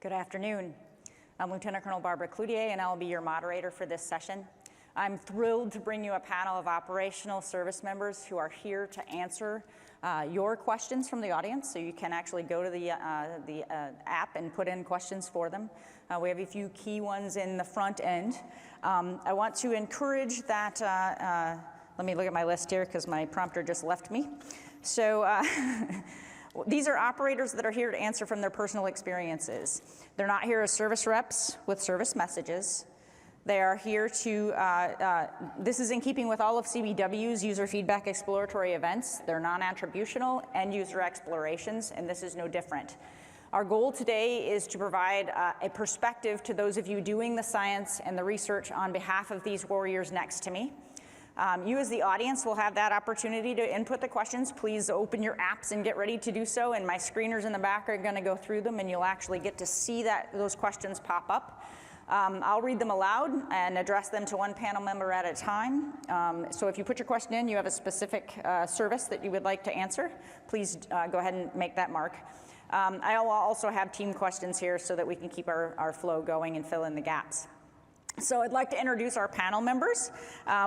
Good afternoon. I'm Lieutenant Colonel Barbara Cloutier, and I'll be your moderator for this session. I'm thrilled to bring you a panel of operational service members who are here to answer your questions from the audience, so you can actually go to the app and put in questions for them. We have a few key ones in the front end. I want to encourage that, let me look at my list here because my prompter just left me. So these are operators that are here to answer from their personal experiences. They're not here as service reps with service messages. They are here to, this is in keeping with all of CBW's user feedback exploratory events. They're non-attributional end user explorations, and this is no different. Our goal today is to provide a perspective to those of you doing the science and the research on behalf of these warriors next to me. You as the audience will have that opportunity to input the questions. Please open your apps and get ready to do so, and my screeners in the back are going to go through them, and you'll actually get to see those questions pop up. I'll read them aloud and address them to one panel member at a time. So if you put your question in, you have a specific service that you would like to answer, please go ahead and make that mark. I will also have team questions here so that we can keep our flow going and fill in the gaps. So I'd like to introduce our panel members.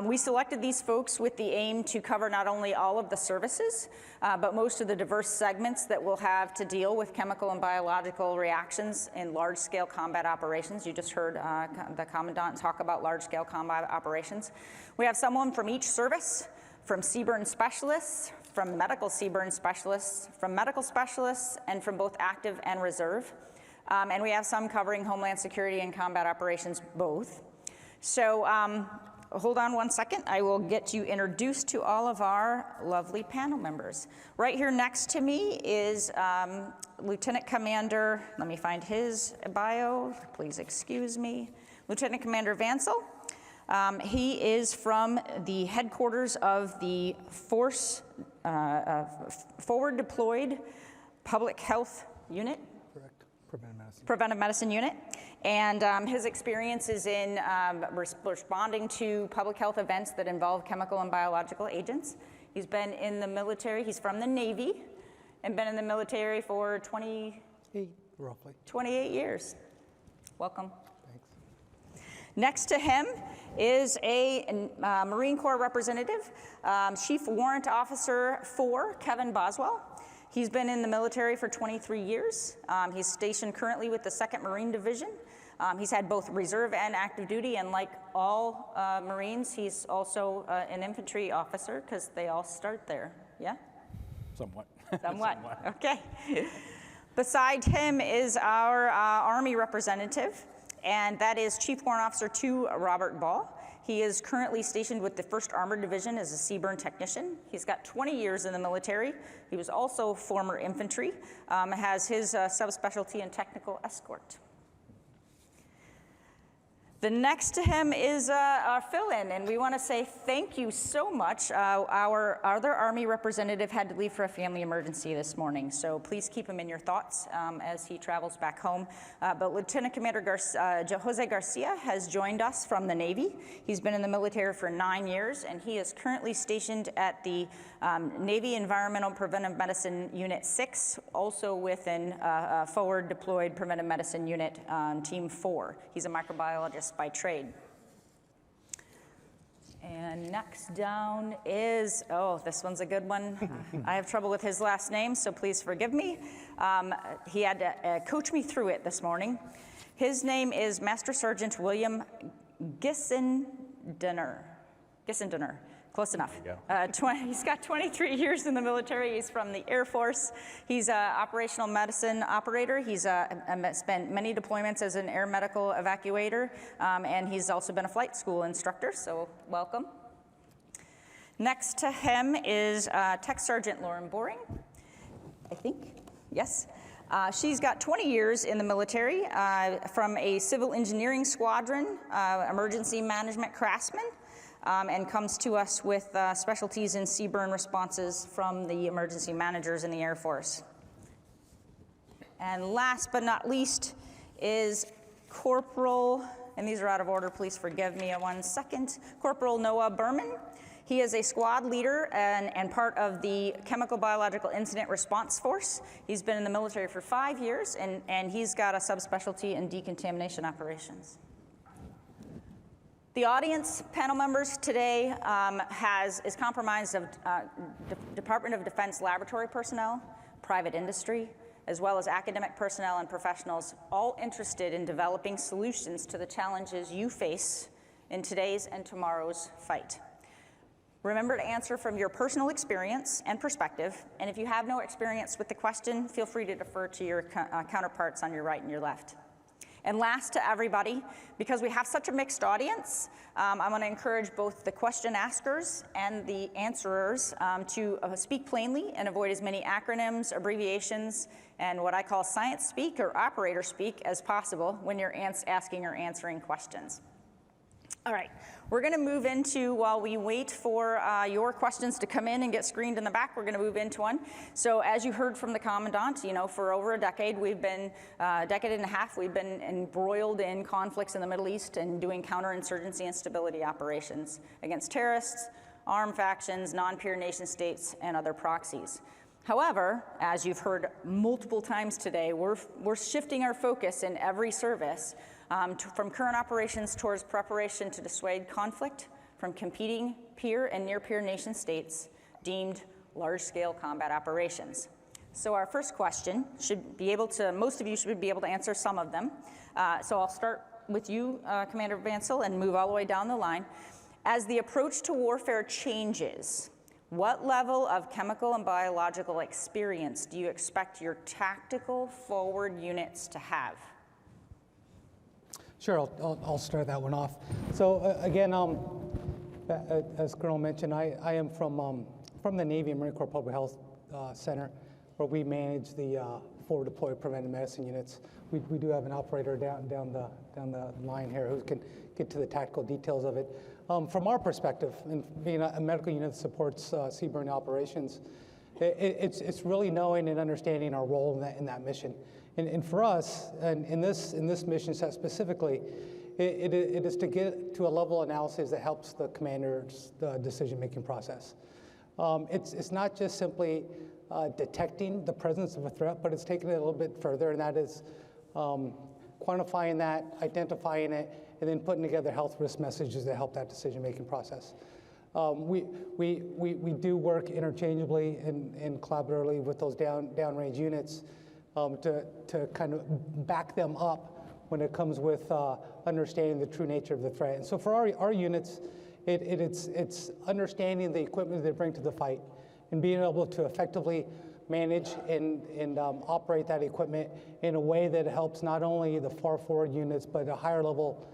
We selected these folks with the aim to cover not only all of the services, but most of the diverse segments that will have to deal with chemical and biological reactions in large-scale combat operations. You just heard the Commandant talk about large-scale combat operations. We have someone from each service, from CBRN specialists, from medical CBRN specialists, from medical specialists, and from both active and reserve. And we have some covering Homeland Security and combat operations both. So hold on one second. I will get you introduced to all of our lovely panel members. Right here next to me is Lieutenant Commander, let me find his bio, please excuse me, Lieutenant Commander Vansel. He is from the headquarters of the Force Forward Deployed Public Health Unit. Preventive Medicine Unit, and his experience is in responding to public health events that involve chemical and biological agents. He's been in the military, he's from the Navy, and been in the military for 28 years. Welcome. Thanks. Next to him is a Marine Corps representative, Chief Warrant Officer 4, Kevin Boswell. He's been in the military for 23 years. He's stationed currently with the 2nd Marine Division. He's had both reserve and active duty, and like all Marines, he's also an infantry officer because they all start there, yeah? Somewhat. Somewhat, okay. Beside him is our Army representative, and that is Chief Warrant Officer 2, Robert Ball. He is currently stationed with the 1st Armored Division as a CBRN technician. He's got 20 years in the military. He was also former infantry, has his subspecialty in technical escort. The next to him is our fill-in, and we want to say thank you so much. Our other Army representative had to leave for a family emergency this morning, so please keep him in your thoughts as he travels back home. But Lieutenant Commander Jose Garcia has joined us from the Navy. He's been in the military for 9 years, and he is currently stationed at the Navy Environmental Preventive Medicine Unit 6, also within Forward Deployed Preventive Medicine Unit Team 4. He's a microbiologist by trade. And next down is, oh, this one's a good one. I have trouble with his last name, so please forgive me. He had to coach me through it this morning. His name is Master Sergeant William Gissendener. Close enough. He's got 23 years in the military. He's from the Air Force. He's an operational medicine operator. He's spent many deployments as an air medical evacuator, and he's also been a flight school instructor, so welcome. Next to him is Tech Sergeant Lauren Boring, I think, yes. She's got 20 years in the military from a civil engineering squadron, emergency management craftsman, and comes to us with specialties in CBRN responses from the emergency managers in the Air Force. And last but not least is Corporal, and these are out of order, please forgive me 1 second, Corporal Noah Berman. He is a squad leader and part of the Chemical Biological Incident Response Force. He's been in the military for 5 years, and he's got a subspecialty in decontamination operations. The audience, panel members today, is comprised of Department of Defense laboratory personnel, private industry, as well as academic personnel and professionals, all interested in developing solutions to the challenges you face in today's and tomorrow's fight. Remember to answer from your personal experience and perspective, and if you have no experience with the question, feel free to defer to your counterparts on your right and your left. And last to everybody, because we have such a mixed audience, I want to encourage both the question askers and the answerers to speak plainly and avoid as many acronyms, abbreviations, and what I call science speak or operator speak as possible when you're asking or answering questions. All right, we're going to move into, while we wait for your questions to come in and get screened in the back, we're going to move into one. So as you heard from the Commandant, you know, for over a decade, we've been, decade and a half, we've been embroiled in conflicts in the Middle East and doing counterinsurgency and stability operations against terrorists, armed factions, non-peer nation states, and other proxies. However, as you've heard multiple times today, we're shifting our focus in every service from current operations towards preparation to dissuade conflict from competing peer and near-peer nation states deemed large-scale combat operations. So our first question should be able to, most of you should be able to answer some of them. So I'll start with you, Commander Vansel, and move all the way down the line. As the approach to warfare changes, what level of chemical and biological experience do you expect your tactical forward units to have? Sure, I'll start that one off. So again, as Colonel mentioned, I am from the Navy and Marine Corps Public Health Center, where we manage the forward deployed preventive medicine units. We do have an operator down the line here who can get to the tactical details of it. From our perspective, and being a medical unit that supports seaborne operations, it's really knowing and understanding our role in that mission. And for us, and in this mission set specifically, it is to get to a level of analysis that helps the commander's decision-making process. It's not just simply detecting the presence of a threat, but it's taking it a little bit further, and that is quantifying that, identifying it, and then putting together health risk messages that help that decision-making process. We do work interchangeably and collaboratively with those downrange units to kind of back them up when it comes with understanding the true nature of the threat. And so for our units, it's understanding the equipment they bring to the fight and being able to effectively manage and operate that equipment in a way that helps not only the far forward units, but a higher level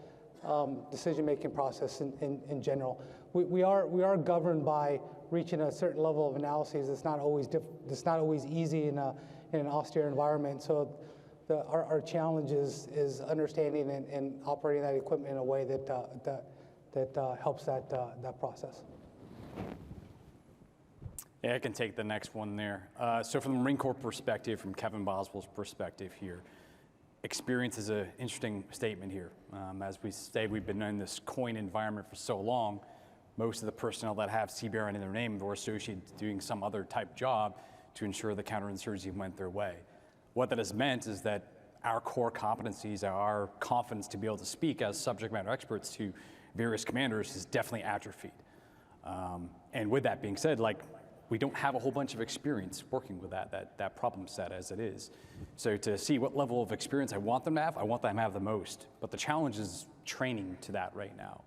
decision-making process in general. We are governed by reaching a certain level of analysis. It's not always easy in an austere environment. So our challenge is understanding and operating that equipment in a way that helps that process. Yeah, I can take the next one there. So from the Marine Corps perspective, from Kevin Boswell's perspective here, experience is an interesting statement here. As we say, we've been in this COIN environment for so long. Most of the personnel that have CBRN in their name were associated to doing some other type job to ensure the counterinsurgency went their way. What that has meant is that our core competencies, our confidence to be able to speak as subject matter experts to various commanders is definitely atrophied. And with that being said, we don't have a whole bunch of experience working with that problem set as it is. So to see what level of experience I want them to have, I want them to have the most. But the challenge is training to that right now.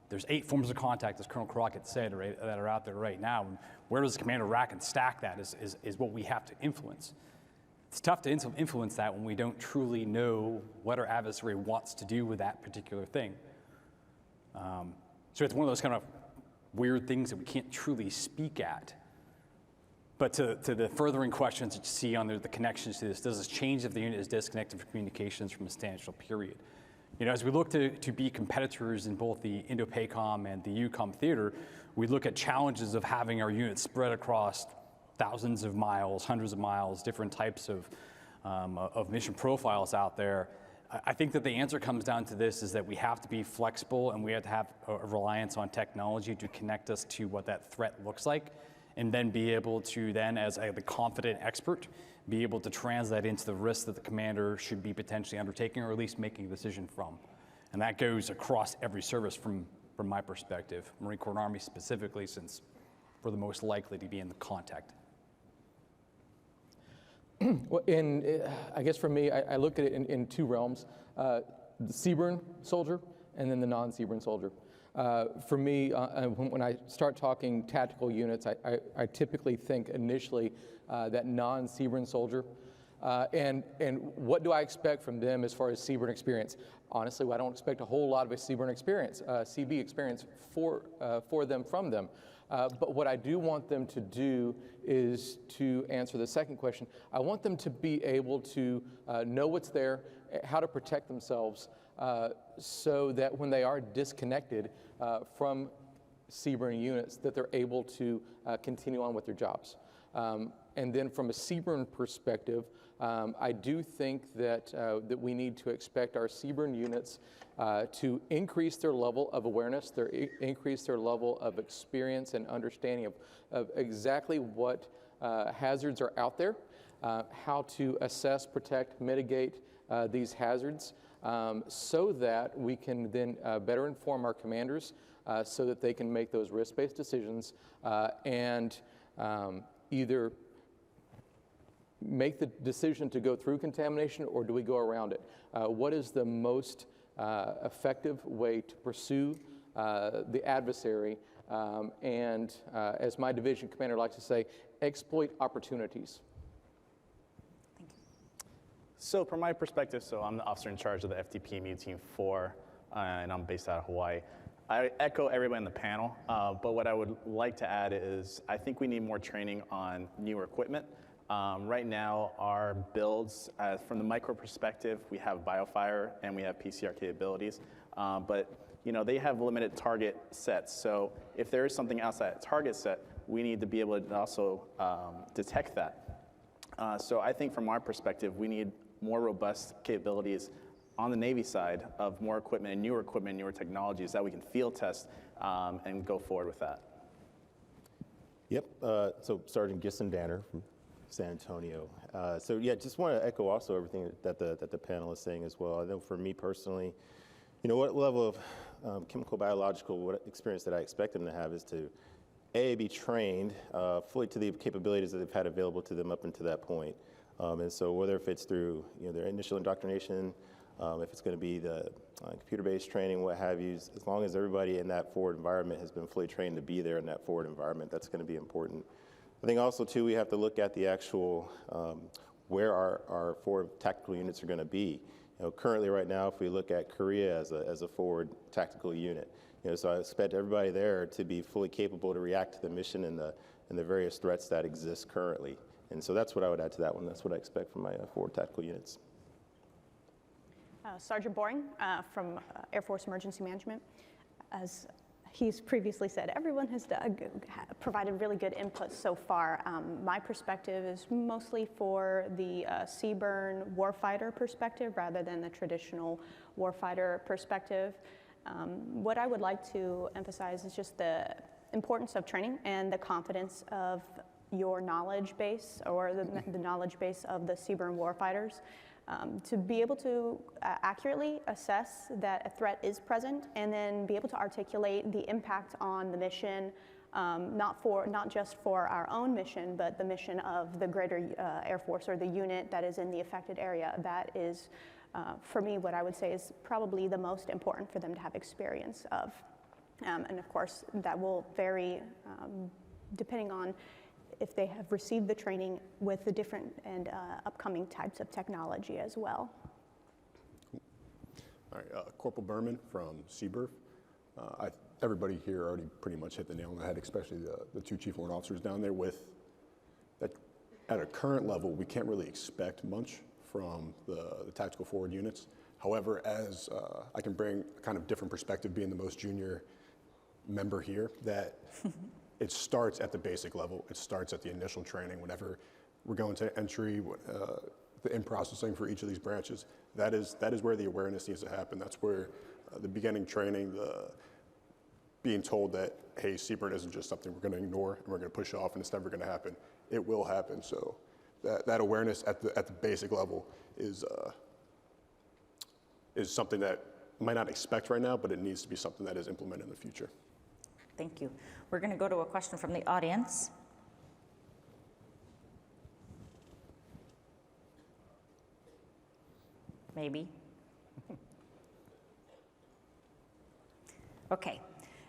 There's 8 forms of contact, as Colonel Crockett said, that are out there right now. And where does the commander rack and stack that is what we have to influence. It's tough to influence that when we don't truly know what our adversary wants to do with that particular thing. So it's one of those kind of weird things that we can't truly speak at. But to the furthering questions that you see on the connections to this, does this change if the unit is disconnected from communications from a substantial period? You know, as we look to be competitors in both the Indo-PACOM and the EUCOM theater, we look at challenges of having our units spread across thousands of miles, hundreds of miles, different types of mission profiles out there. I think that the answer comes down to this, is that we have to be flexible and we have to have a reliance on technology to connect us to what that threat looks like, and then be able to then, as the confident expert, be able to translate into the risk that the commander should be potentially undertaking, or at least making a decision from. And that goes across every service from my perspective, Marine Corps and Army specifically, since we're the most likely to be in the contact. Well, I guess for me, I look at it in two realms, the CBRN soldier and then the non-CBRN soldier. For me, when I start talking tactical units, I typically think initially that non-CBRN soldier. And what do I expect from them as far as CBRN experience? Honestly, I don't expect a whole lot of a CBRN experience, CB experience for them, from them. But what I do want them to do is to answer the second question. I want them to be able to know what's there, how to protect themselves, so that when they are disconnected from CBRN units, that they're able to continue on with their jobs. And then from a CBRN perspective, I do think that we need to expect our CBRN units to increase their level of awareness, increase their level of experience and understanding of exactly what hazards are out there, how to assess, protect, mitigate these hazards, so that we can then better inform our commanders so that they can make those risk-based decisions and either make the decision to go through contamination, or do we go around it? What is the most effective way to pursue the adversary and, as my division commander likes to say, exploit opportunities? Thank you. So from my perspective, so I'm the officer in charge of the FTP MU Team 4, and I'm based out of Hawaii. I echo everybody on the panel, but what I would like to add is I think we need more training on newer equipment. Right now, our builds, from the micro perspective, we have biofire and we have PCR capabilities, but they have limited target sets. So if there is something outside target set, we need to be able to also detect that. So I think from our perspective, we need more robust capabilities on the Navy side of more equipment, newer technologies that we can field test and go forward with that. Yep. So Sergeant Gisson Danner from San Antonio. So yeah, just want to echo also everything that the panel is saying as well. I know for me personally, what level of chemical biological experience that I expect them to have is to be trained fully to the capabilities that they've had available to them up until that point. And so whether if it's through their initial indoctrination, if it's going to be the computer-based training, what have you, as long as everybody in that forward environment has been fully trained to be there in that forward environment, that's going to be important. I think also, too, we have to look at the actual where our forward tactical units are going to be. Currently, right now, if we look at Korea as a forward tactical unit, so I expect everybody there to be fully capable to react to the mission and the various threats that exist currently. And so that's what I would add to that one. That's what I expect from my forward tactical units. Sergeant Boring from Air Force Emergency Management. As he's previously said, everyone has provided really good input so far. My perspective is mostly for the CBRN warfighter perspective rather than the traditional warfighter perspective. What I would like to emphasize is just the importance of training and the confidence of your knowledge base, or the knowledge base of the CBRN warfighters. To be able to accurately assess that a threat is present, and then be able to articulate the impact on the mission, not just for our own mission, but the mission of the greater Air Force or the unit that is in the affected area. That is, for me, what I would say is probably the most important for them to have experience of. And of course, that will vary depending on if they have received the training with the different and upcoming types of technology as well. All right, Corporal Berman from CBRF. Everybody here already pretty much hit the nail on the head, especially the two chief warrant officers down there. With that, at a current level, we can't really expect much from the tactical forward units. However, as I can bring a kind of different perspective, being the most junior member here, that it starts at the basic level. It starts at the initial training. Whenever we're going to entry, the in-processing for each of these branches. That is where the awareness needs to happen. That's where the beginning training, the being told that, hey, CBRN isn't just something we're going to ignore and we're going to push off and it's never going to happen. It will happen. So that awareness at the basic level is something that you might not expect right now, but it needs to be something that is implemented in the future. Thank you. We're going to go to a question from the audience. Maybe. Okay.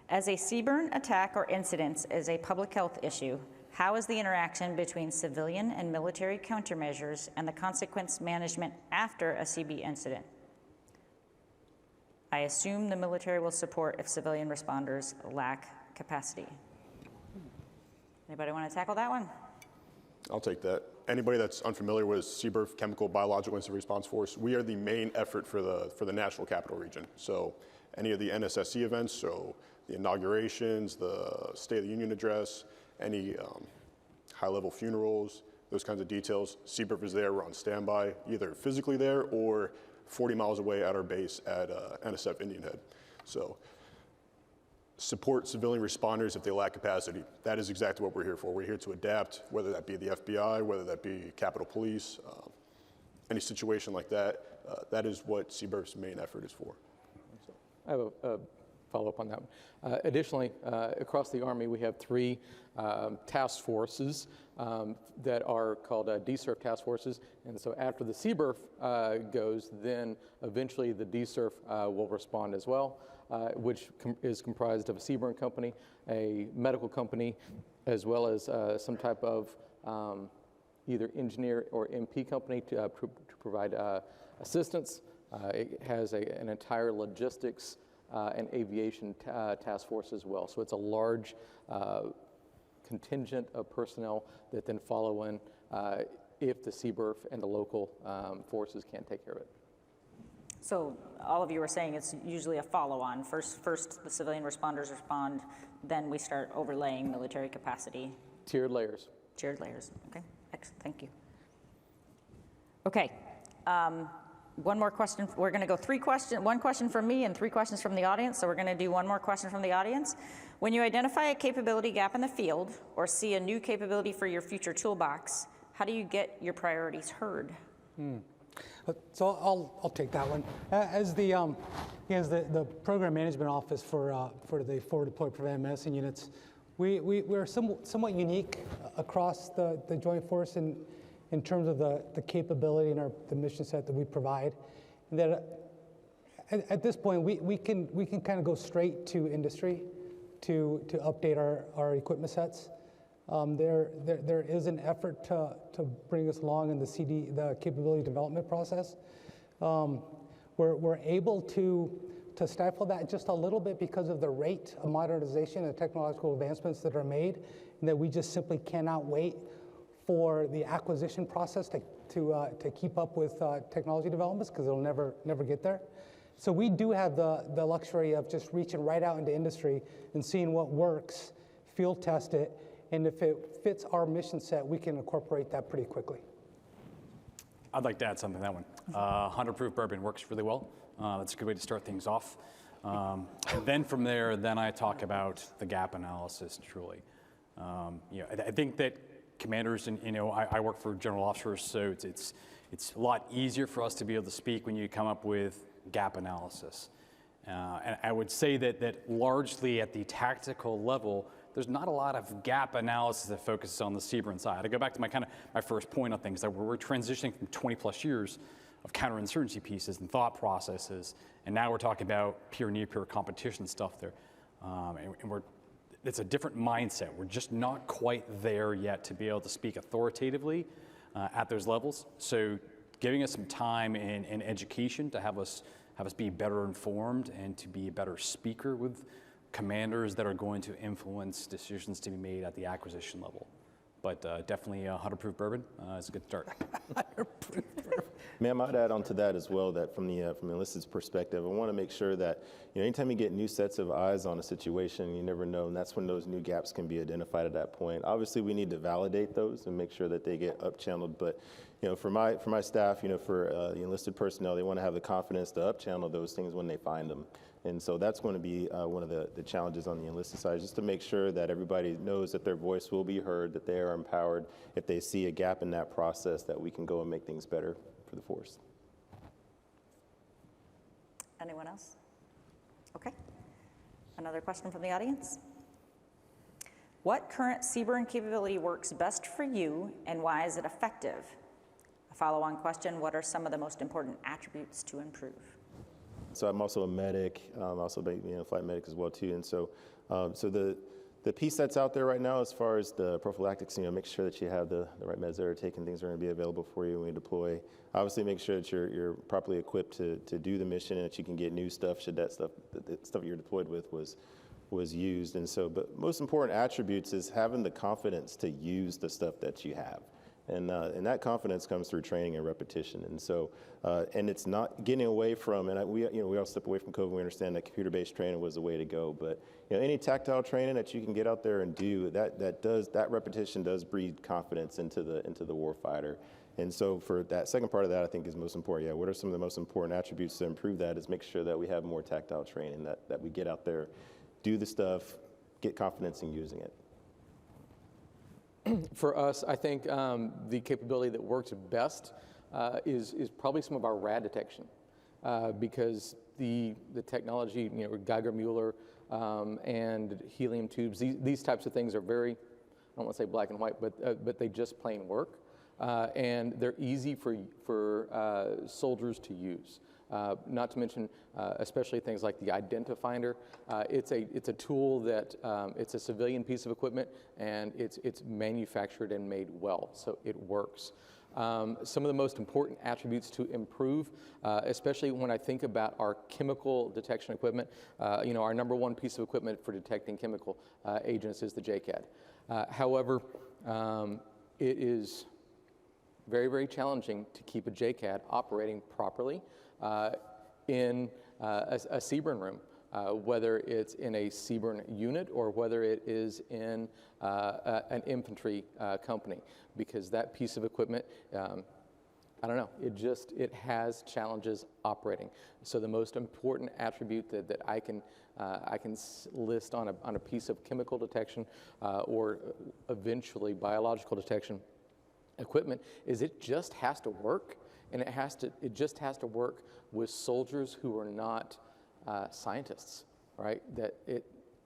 As a CBRN attack or incident is a public health issue, how is the interaction between civilian and military countermeasures and the consequence management after a CB incident? I assume the military will support if civilian responders lack capacity. Anybody want to tackle that one? I'll take that. Anybody that's unfamiliar with CBRF, Chemical Biological Incident Response Force, we are the main effort for the National Capital Region. So any of the NSSC events, so the inaugurations, the State of the Union address, any high-level funerals, those kinds of details, CBRF is there. We're on standby, either physically there or 40 miles away at our base at NSF Indian Head. So support civilian responders if they lack capacity. That is exactly what we're here for. We're here to adapt, whether that be the FBI, whether that be Capitol Police, any situation like that. That is what CBRF's main effort is for. I have a follow-up on that one. Additionally, across the Army, we have 3 task forces that are called DSRF task forces. And so after the CBRF goes, then eventually the DSRF will respond as well, which is comprised of a CBRN company, a medical company, as well as some type of either engineer or MP company to provide assistance. It has an entire logistics and aviation task force as well. So it's a large contingent of personnel that then follow in if the CBRF and the local forces can't take care of it. So all of you were saying it's usually a follow-on. First the civilian responders respond, then we start overlaying military capacity. Tiered layers. Tiered layers. Okay, excellent. Thank you. Okay. One more question. We're going to go 3 questions, 1 question from me and 3 questions from the audience. So we're going to do 1 more question from the audience. When you identify a capability gap in the field or see a new capability for your future toolbox, how do you get your priorities heard? So I'll take that one. As the program management office for the forward deployed preventive medicine units, we're somewhat unique across the Joint Force in terms of the capability and the mission set that we provide. That at this point we can kind of go straight to industry to update our equipment sets. There is an effort to bring us along in the capability development process. We're able to stifle that just a little bit because of the rate of modernization and technological advancements that are made, and that we just simply cannot wait for the acquisition process to keep up with technology developments, because it'll never get there. So we do have the luxury of just reaching right out into industry and seeing what works, field test it, and if it fits our mission set, we can incorporate that pretty quickly. I'd like to add something to that one. 100 proof bourbon works really well. That's a good way to start things off. And then from there, I talk about the gap analysis, truly. I think that commanders, and I work for general officers, so it's a lot easier for us to be able to speak when you come up with gap analysis. And I would say that largely at the tactical level, there's not a lot of gap analysis that focuses on the CBRN side. I go back to my first point on things, that we're transitioning from 20 plus years of counterinsurgency pieces and thought processes, and now we're talking about peer, near peer competition stuff there. It's a different mindset. We're just not quite there yet to be able to speak authoritatively at those levels. So giving us some time and education to have us be better informed and to be a better speaker with commanders that are going to influence decisions to be made at the acquisition level. But definitely 100 proof bourbon is a good start. 100 proof bourbon. Ma'am, I'd add on to that as well that from the enlisted's perspective, I want to make sure that anytime you get new sets of eyes on a situation, you never know, and that's when those new gaps can be identified at that point. Obviously, we need to validate those and make sure that they get up-channeled, but for my staff, for the enlisted personnel, they want to have the confidence to up-channel those things when they find them. And so that's going to be one of the challenges on the enlisted side, just to make sure that everybody knows that their voice will be heard, that they are empowered. If they see a gap in that process, that we can go and make things better for the force. Anyone else? Okay. Another question from the audience. What current CBRN capability works best for you, and why is it effective? A follow-on question, what are some of the most important attributes to improve? So I'm also a medic, also a flight medic as well too, and so the piece that's out there right now as far as the prophylactics, make sure that you have the right meds that are taken, things are going to be available for you when you deploy. Obviously make sure that you're properly equipped to do the mission and that you can get new stuff should the stuff you're deployed with was used. And so, but most important attributes is having the confidence to use the stuff that you have. And that confidence comes through training and repetition. And so, and it's not getting away from, and we all step away from COVID. We understand that computer-based training was the way to go. But any tactile training that you can get out there and do, that repetition does breed confidence into the warfighter. And so for that second part of that, I think is most important. Yeah, what are some of the most important attributes to improve that? Is make sure that we have more tactile training, that we get out there, do the stuff, get confidence in using it. For us, I think the capability that works best is probably some of our rad detection, because the technology, Geiger-Müller and helium tubes, these types of things are very, I don't want to say black and white, but they just plain work, and they're easy for soldiers to use. Not to mention, especially things like the Identifinder. It's a tool that it's a civilian piece of equipment, and it's manufactured and made well, so it works. Some of the most important attributes to improve, especially when I think about our chemical detection equipment. Our number one piece of equipment for detecting chemical agents is the JCAD. However, it is very, very challenging to keep a JCAD operating properly in a CBRN room, whether it's in a CBRN unit or whether it is in an infantry company, because that piece of equipment, I don't know, it has challenges operating. So the most important attribute that I can list on a piece of chemical detection or eventually biological detection equipment is it just has to work. And it just has to work with soldiers who are not scientists, right?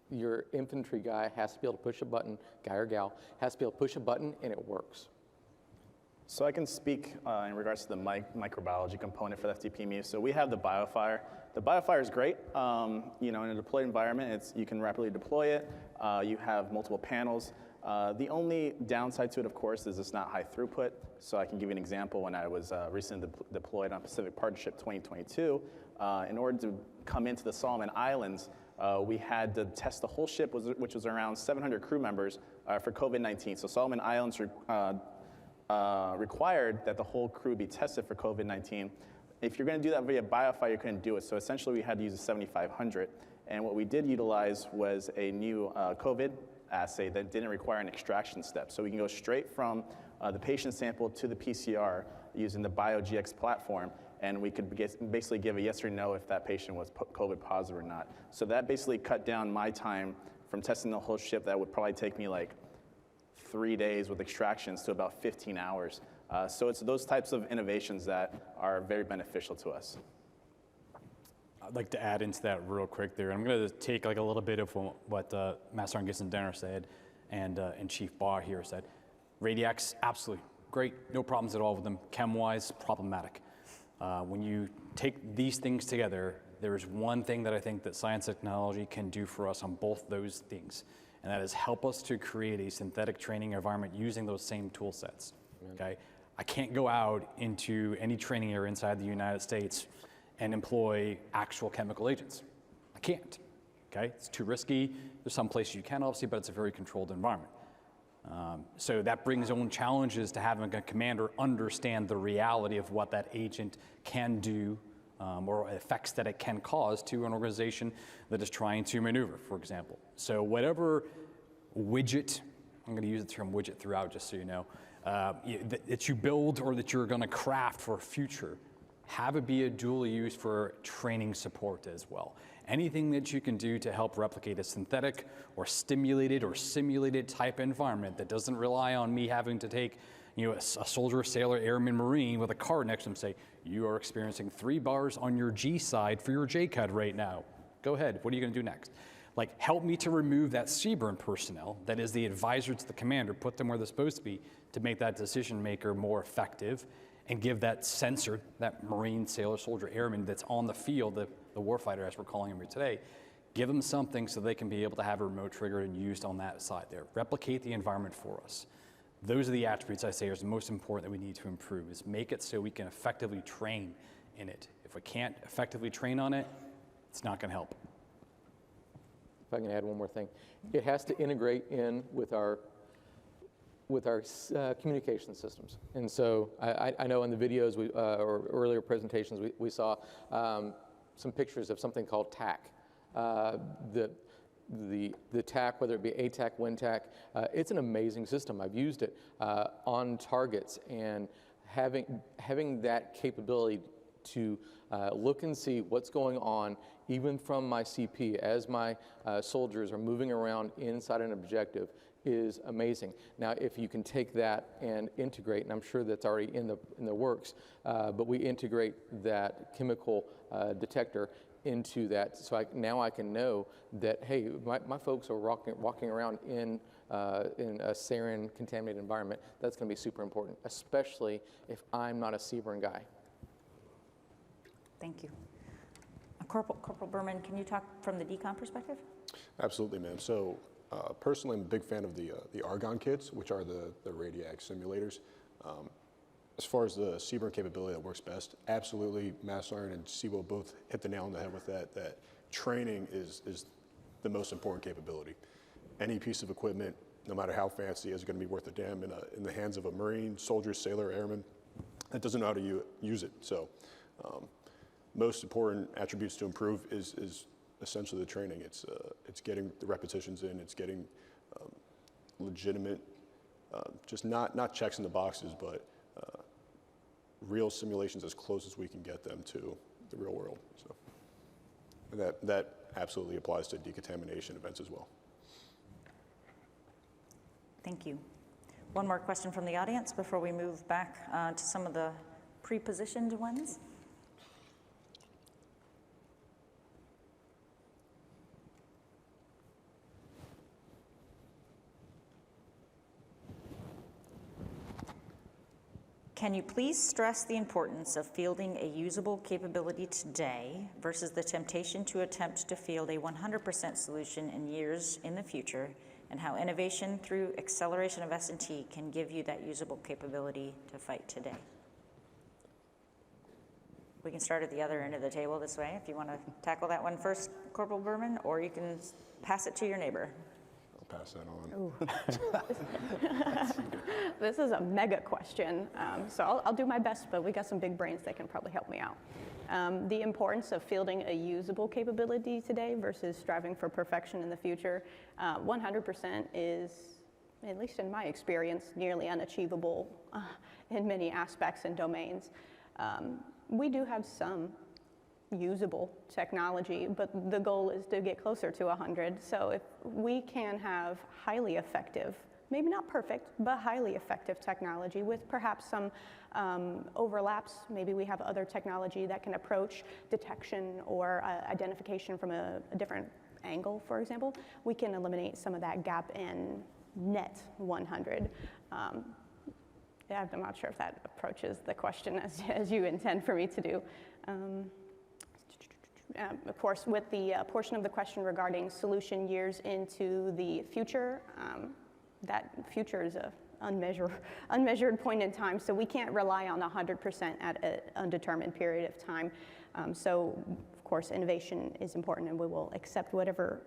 Your infantry guy has to be able to push a button, guy or gal, has to be able to push a button and it works. So I can speak in regards to the microbiology component for the FTP. So we have the BioFire. The BioFire is great. In a deployed environment, you can rapidly deploy it. You have multiple panels. The only downside to it, of course, is it's not high throughput. So I can give you an example. When I was recently deployed on Pacific Partnership 2022, in order to come into the Solomon Islands, we had to test the whole ship, which was around 700 crew members for COVID-19. So Solomon Islands required that the whole crew be tested for COVID-19. If you're going to do that via BioFire, you couldn't do it. So essentially, we had to use a 7500. And what we did utilize was a new COVID assay that didn't require an extraction step. So we can go straight from the patient sample to the PCR using the BioGX platform, and we could basically give a yes or no if that patient was COVID positive or not. So that basically cut down my time from testing the whole ship that would probably take me like 3 days with extractions to about 15 hours. So it's those types of innovations that are very beneficial to us. I'd like to add into that real quick there. I'm going to take like a little bit of what Master Sergeant Gisson-Danner said and Chief Barr here said. Radiacs, absolutely great, no problems at all with them. Chem-wise, problematic. When you take these things together, there is one thing that I think that science and technology can do for us on both those things, and that is help us to create a synthetic training environment using those same tool sets. Okay, I can't go out into any training area inside the United States and employ actual chemical agents. I can't, okay? It's too risky. There's some places you can, obviously, but it's a very controlled environment. So that brings own challenges to having a commander understand the reality of what that agent can do or effects that it can cause to an organization that is trying to maneuver, for example. So whatever widget, I'm going to use the term widget throughout just so you know, that you build or that you're going to craft for future, have it be a dual use for training support as well. Anything that you can do to help replicate a synthetic or stimulated or simulated type environment that doesn't rely on me having to take a soldier, sailor, airman, marine with a card next to him and say, you are experiencing 3 bars on your G side for your J CUD right now. Go ahead, what are you going to do next? Like, help me to remove that CBRN personnel that is the advisor to the commander, put them where they're supposed to be to make that decision maker more effective, and give that sensor, that marine, sailor, soldier, airman that's on the field, the warfighter as we're calling him here today, give them something so they can be able to have a remote trigger and used on that side there. Replicate the environment for us. Those are the attributes I say are the most important that we need to improve, is make it so we can effectively train in it. If we can't effectively train on it, it's not going to help. If I can add one more thing, it has to integrate in with our communication systems. And so I know in the videos or earlier presentations we saw some pictures of something called TAC. The TAC, whether it be ATAC, WinTAC, it's an amazing system. I've used it on targets, and having that capability to look and see what's going on even from my CP as my soldiers are moving around inside an objective is amazing. Now, if you can take that and integrate, and I'm sure that's already in the works, but we integrate that chemical detector into that, so now I can know that, hey, my folks are walking around in a sarin contaminated environment. That's going to be super important, especially if I'm not a CBRN guy. Thank you. Corporal Berman, can you talk from the decon perspective? Absolutely, ma'am. So personally, I'm a big fan of the Argon kits, which are the Radiac simulators. As far as the CBRN capability that works best, absolutely, Mass Iron and CBO both hit the nail on the head with that training is the most important capability. Any piece of equipment, no matter how fancy, is going to be worth a damn in the hands of a Marine, soldier, sailor, airman that doesn't know how to use it. So most important attributes to improve is essentially the training. It's getting the repetitions in, it's getting legitimate, just not checks in the boxes, but real simulations as close as we can get them to the real world. So that absolutely applies to decontamination events as well. Thank you. One more question from the audience before we move back to some of the pre-positioned ones. Can you please stress the importance of fielding a usable capability today versus the temptation to attempt to field a 100% solution in years in the future, and how innovation through acceleration of S&T can give you that usable capability to fight today? We can start at the other end of the table this way if you want to tackle that one first, Corporal Berman, or you can pass it to your neighbor. Pass that on. This is a mega question, so I'll do my best, but we got some big brains that can probably help me out. The importance of fielding a usable capability today versus striving for perfection in the future, 100% is, at least in my experience, nearly unachievable in many aspects and domains. We do have some usable technology, but the goal is to get closer to 100. So if we can have highly effective, maybe not perfect, but highly effective technology with perhaps some overlaps, maybe we have other technology that can approach detection or identification from a different angle, for example, we can eliminate some of that gap in net 100. Yeah, I'm not sure if that approaches the question as you intend for me to do. Of course, with the portion of the question regarding solution years into the future, that future is an unmeasured point in time, so we can't rely on 100% at an undetermined period of time. So, of course, innovation is important, and we will accept whatever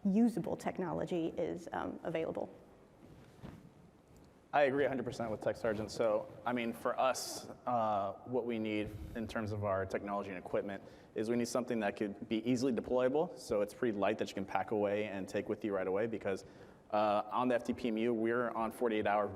usable technology is available. I agree 100% with Tech Sergeant. So, I mean, for us, what we need in terms of our technology and equipment is we need something that could be easily deployable. So it's pretty light that you can pack away and take with you right away, because on the FTPMU, we're on 48-hour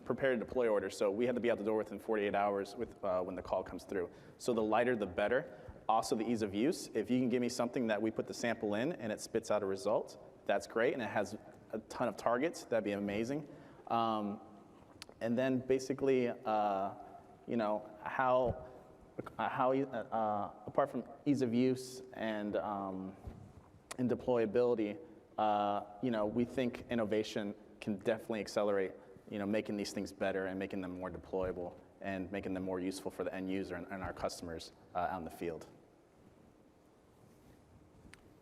prepared to deploy order. So we have to be out the door within 48 hours when the call comes through. So the lighter, the better. Also the ease of use. If you can give me something that we put the sample in and it spits out a result, that's great, and it has a ton of targets, that'd be amazing. And then basically, you know, how apart from ease of use and deployability, you know, we think innovation can definitely accelerate, you know, making these things better and making them more deployable and making them more useful for the end user and our customers out in the field.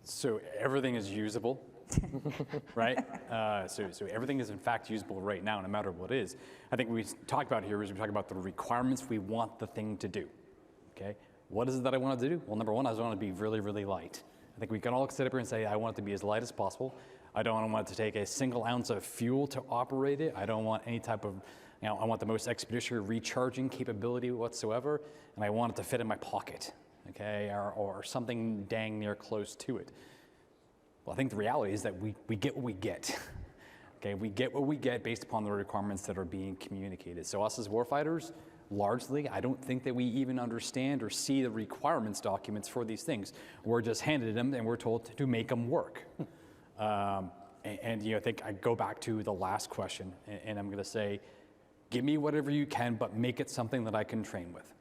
So everything is usable, right? So everything is in fact usable right now, no matter what it is. I think what we talk about here is we talk about the requirements we want the thing to do, okay? What is it that I want it to do? Well, number one, I want it to be really, really light. I think we can all sit up here and say, I want it to be as light as possible. I don't want it to take a single ounce of fuel to operate it. I don't want any type of, you know, I want the most expeditious recharging capability whatsoever, and I want it to fit in my pocket, okay, or something dang near close to it. Well, I think the reality is that we get what we get. Okay, we get what we get based upon the requirements that are being communicated. So us as warfighters, largely, I don't think that we even understand or see the requirements documents for these things. We're just handed them and we're told to make them work. And you know, I think I go back to the last question, and I'm going to say, give me whatever you can, but make it something that I can train with.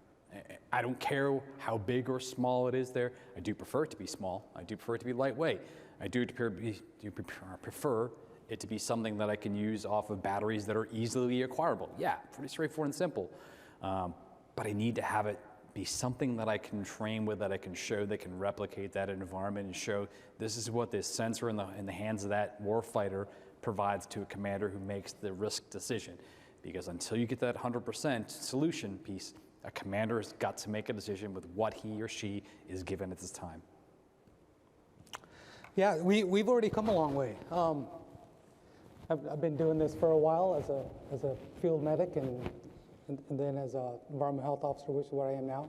I don't care how big or small it is there. I do prefer it to be small. I do prefer it to be lightweight. I do prefer it to be something that I can use off of batteries that are easily acquirable. Yeah, pretty straightforward and simple. But I need to have it be something that I can train with, that I can show, that can replicate that environment and show this is what this sensor in the hands of that warfighter provides to a commander who makes the risk decision. Because until you get that 100% solution piece, a commander has got to make a decision with what he or she is given at this time. Yeah, we've already come a long way. I've been doing this for a while as a field medic and then as an environmental health officer, which is where I am now.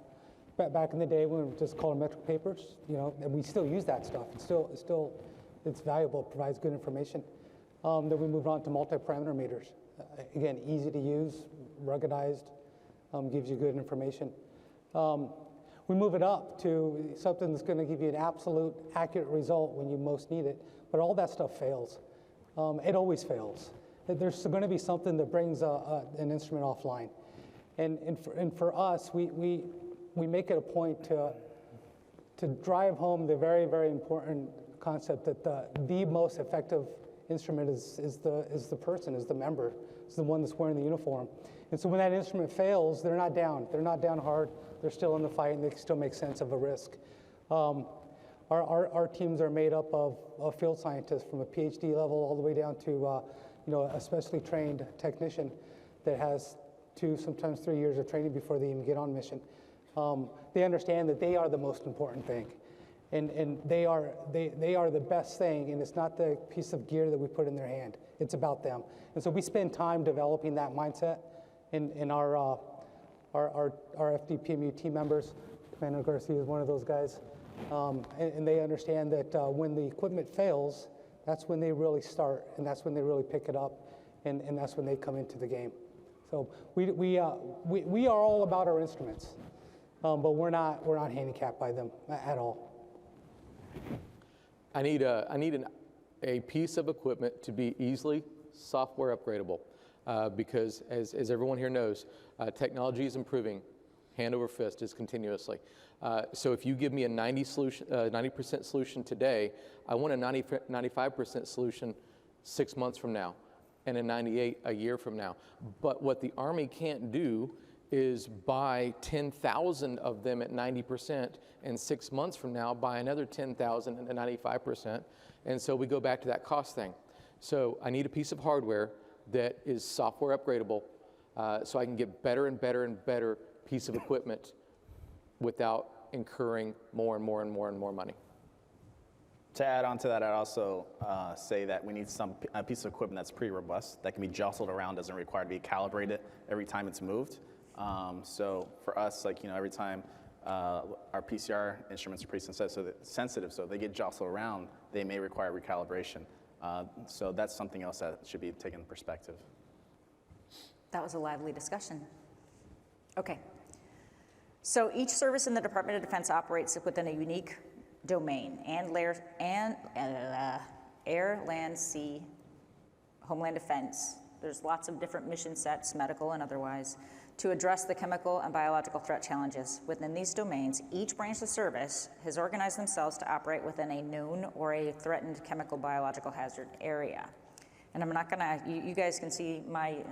But back in the day when we were just colorimetric papers, you know, and we still use that stuff. It's valuable, it provides good information. Then we moved on to multi-parameter meters. Again, easy to use, ruggedized, gives you good information. We move it up to something that's going to give you an absolute accurate result when you most need it, but all that stuff fails. It always fails. There's going to be something that brings an instrument offline. And for us, we make it a point to drive home the very, very important concept that the most effective instrument is the person, is the member, is the one that's wearing the uniform. And so when that instrument fails, they're not down. They're not down hard. They're still in the fight, and they can still make sense of a risk. Our teams are made up of field scientists from a PhD level all the way down to you know, a specially trained technician that has 2, sometimes 3 years of training before they even get on mission. They understand that they are the most important thing, and they are the best thing. And it's not the piece of gear that we put in their hand; it's about them. And so we spend time developing that mindset in our FDPMU team members. Commander Garcia is one of those guys, and they understand that when the equipment fails, that's when they really start, and that's when they really pick it up, and that's when they come into the game. So we are all about our instruments, but we're not handicapped by them at all. I need a piece of equipment to be easily software upgradable, because as everyone here knows, technology is improving, hand over fist is continuously. So if you give me a 90% solution today, I want a 95% solution 6 months from now, and a 98 a year from now. But what the Army can't do is buy 10,000 of them at 90%, and 6 months from now buy another 10,000 at 95%. And so we go back to that cost thing. So I need a piece of hardware that is software upgradable, so I can get better and better and better piece of equipment without incurring more and more and more and more money. To add on to that, I'd also say that we need a piece of equipment that's pretty robust, that can be jostled around, doesn't require to be calibrated every time it's moved. So for us, like, you know, every time our PCR instruments are pretty sensitive, so if they get jostled around, they may require recalibration. So that's something else that should be taken into perspective. That was a lively discussion. Okay. So each service in the Department of Defense operates within a unique domain and air, land, sea, homeland defense. There's lots of different mission sets, medical and otherwise, to address the chemical and biological threat challenges. Within these domains, each branch of service has organized themselves to operate within a known or a threatened chemical biological hazard area. And I'm not gonna, you guys can see my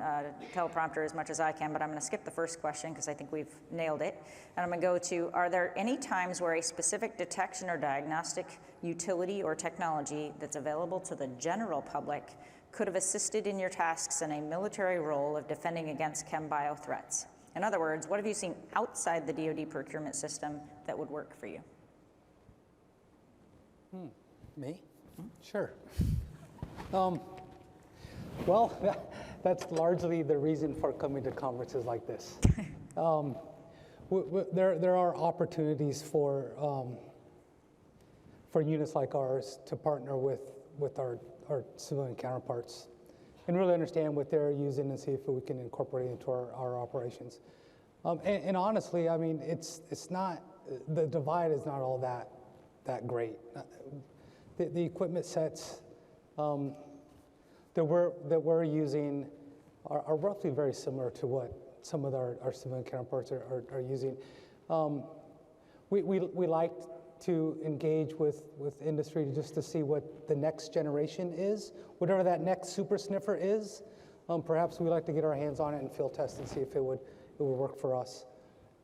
teleprompter as much as I can, but I'm gonna skip the first question because I think we've nailed it. And I'm gonna go to, are there any times where a specific detection or diagnostic utility or technology that's available to the general public could have assisted in your tasks in a military role of defending against chem-bio threats? In other words, what have you seen outside the DoD procurement system that would work for you? Me? There that's largely the reason for coming to conferences like this. There are opportunities for units like ours to partner with our civilian counterparts and really understand what they're using and see if we can incorporate it into our operations. And honestly, I mean, it's not, the divide is not all that great. The equipment sets that we're using are roughly very similar to what some of our civilian counterparts are using. We like to engage with industry just to see what the next generation is, whatever that next super sniffer is. Perhaps we like to get our hands on it and field test and see if it would work for us.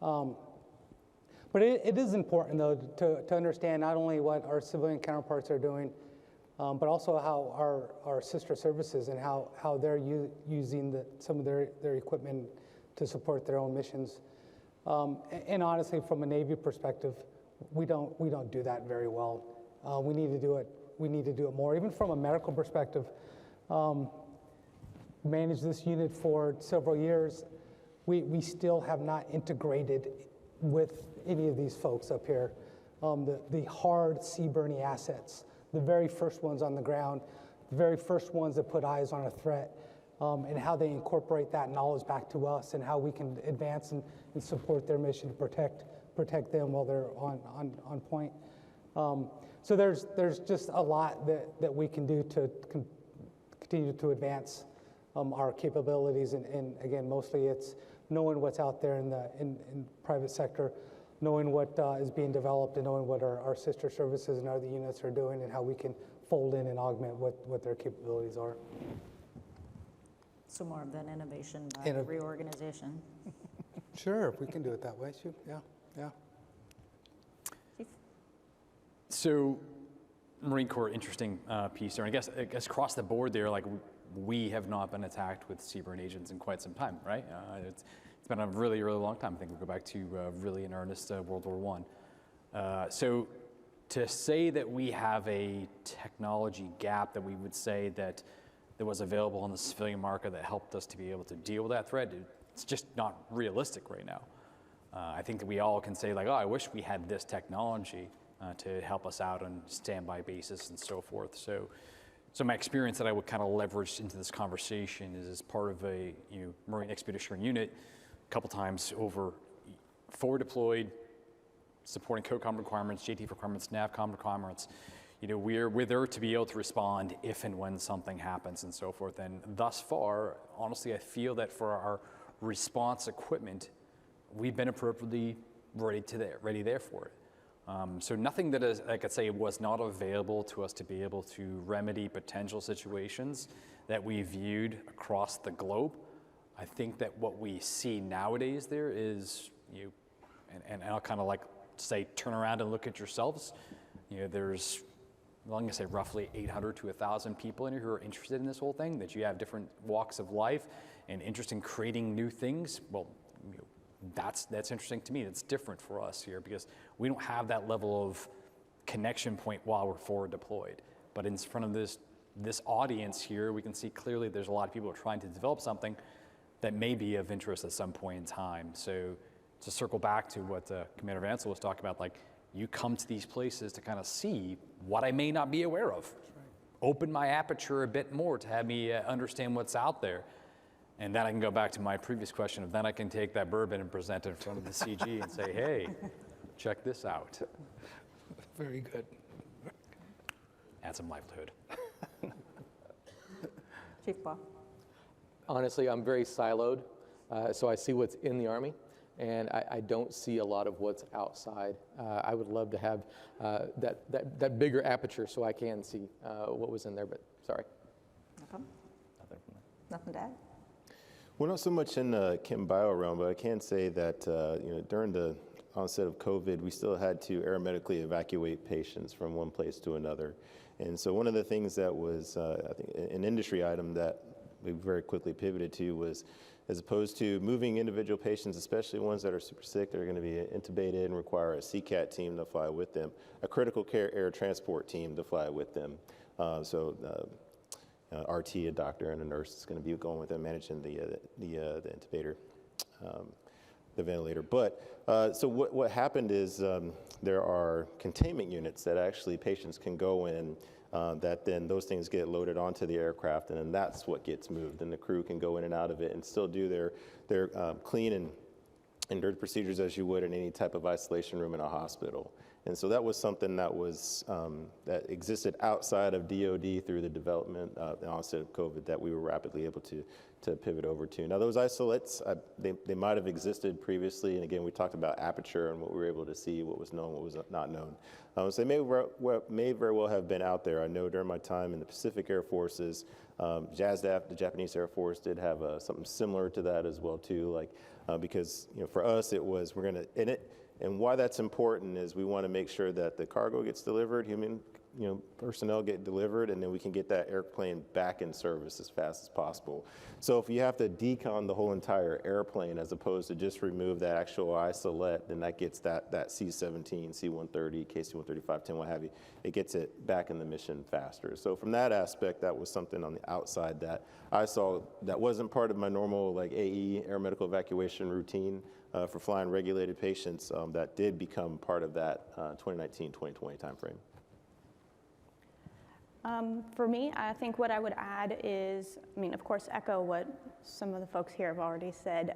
But it is important though to understand not only what our civilian counterparts are doing, but also how our sister services and how they're using some of their equipment to support their own missions. And honestly, from a Navy perspective, we don't do that very well. We need to do it. We need to do it more. Even from a medical perspective, managed this unit for several years. We still have not integrated with any of these folks up here. The hard CBRNE assets, the very first ones on the ground, the very first ones that put eyes on a threat, and how they incorporate that knowledge back to us and how we can advance and support their mission to protect them while they're on point. So there's just a lot that we can do to continue to advance our capabilities, and again, mostly it's knowing what's out there in private sector, knowing what is being developed, and knowing what our sister services and other units are doing, and how we can fold in and augment what their capabilities are. So more of that innovation by reorganization. Sure, if we can do it that way, too. Yeah. So, Marine Corps, interesting piece there. I guess across the board there, like we have not been attacked with CBRN agents in quite some time, right? It's been a really, really long time. I think we go back to really in earnest World War I. So to say that we have a technology gap that we would say that was available on the civilian market that helped us to be able to deal with that threat, it's just not realistic right now. I think that we all can say like, oh, I wish we had this technology to help us out on standby basis and so forth. So my experience that I would kind of leverage into this conversation is as part of a Marine Expeditionary Unit, a couple times over forward deployed, supporting COCOM requirements, JT requirements, NAVCOM requirements. We're there to be able to respond if and when something happens and so forth. And thus far, honestly, I feel that for our response equipment, we've been appropriately ready there for it. So nothing that is, I could say, was not available to us to be able to remedy potential situations that we viewed across the globe. I think that what we see nowadays there is, and I'll kind of like say, turn around and look at yourselves. There's, I'm going to say roughly 800 to 1,000 people in here who are interested in this whole thing, that you have different walks of life and interest in creating new things. Well, that's interesting to me. It's different for us here because we don't have that level of connection point while we're forward deployed. But in front of this audience here, we can see clearly there's a lot of people who are trying to develop something that may be of interest at some point in time. So to circle back to what Commander Vansel was talking about, like, you come to these places to kind of see what I may not be aware of. Open my aperture a bit more to have me understand what's out there. And then I can go back to my previous question of then I can take that bourbon and present it in front of the CG and say, hey, check this out. Very good. Add some livelihood. Chief Bob. Honestly, I'm very siloed, so I see what's in the Army, and I don't see a lot of what's outside. I would love to have that bigger aperture so I can see what was in there, but sorry. No problem. Nothing to add? Well, not so much in the chem bio realm, but I can say that during the onset of COVID, we still had to aeromedically evacuate patients from one place to another. And so one of the things that was, I think, an industry item that we very quickly pivoted to was, as opposed to moving individual patients, especially ones that are super sick, that are going to be intubated and require a CCAT team to fly with them, a critical care air transport team to fly with them. RT, a doctor, and a nurse is going to be going with them, managing the intubator, the ventilator. But so what happened is there are containment units that actually patients can go in. That then those things get loaded onto the aircraft, and then that's what gets moved, and the crew can go in and out of it and still do their clean and dirty procedures as you would in any type of isolation room in a hospital. And so that was something that was that existed outside of DoD through the development and onset of COVID that we were rapidly able to pivot over to. Now those isolates, they might have existed previously, and again we talked about aperture and what we were able to see, what was known, what was not known. So they may very well have been out there. I know during my time in the Pacific Air Forces, JSTO, the Japanese Air Force, did have something similar to that as well too. Like because for us it was and why that's important is we want to make sure that the cargo gets delivered, human personnel get delivered, and then we can get that airplane back in service as fast as possible. So if you have to decon the whole entire airplane as opposed to just remove that actual isolate, then that gets that C-17, C-130, KC-135, 10, what have you, it gets it back in the mission faster. So from that aspect, that was something on the outside that I saw that wasn't part of my normal like AE, air medical evacuation routine for flying regulated patients that did become part of that 2019-2020 timeframe. For me, I think what I would add is, of course, echo what some of the folks here have already said,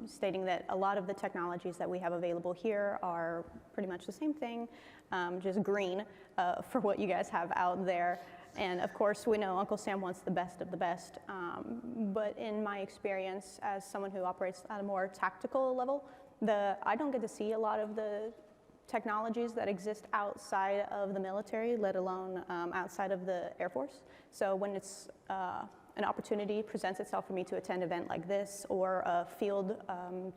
stating that a lot of the technologies that we have available here are pretty much the same thing, just green for what you guys have out there. And of course, we know Uncle Sam wants the best of the best, but in my experience as someone who operates at a more tactical level, I don't get to see a lot of the technologies that exist outside of the military, let alone outside of the Air Force. So when it's an opportunity presents itself for me to attend an event like this or a field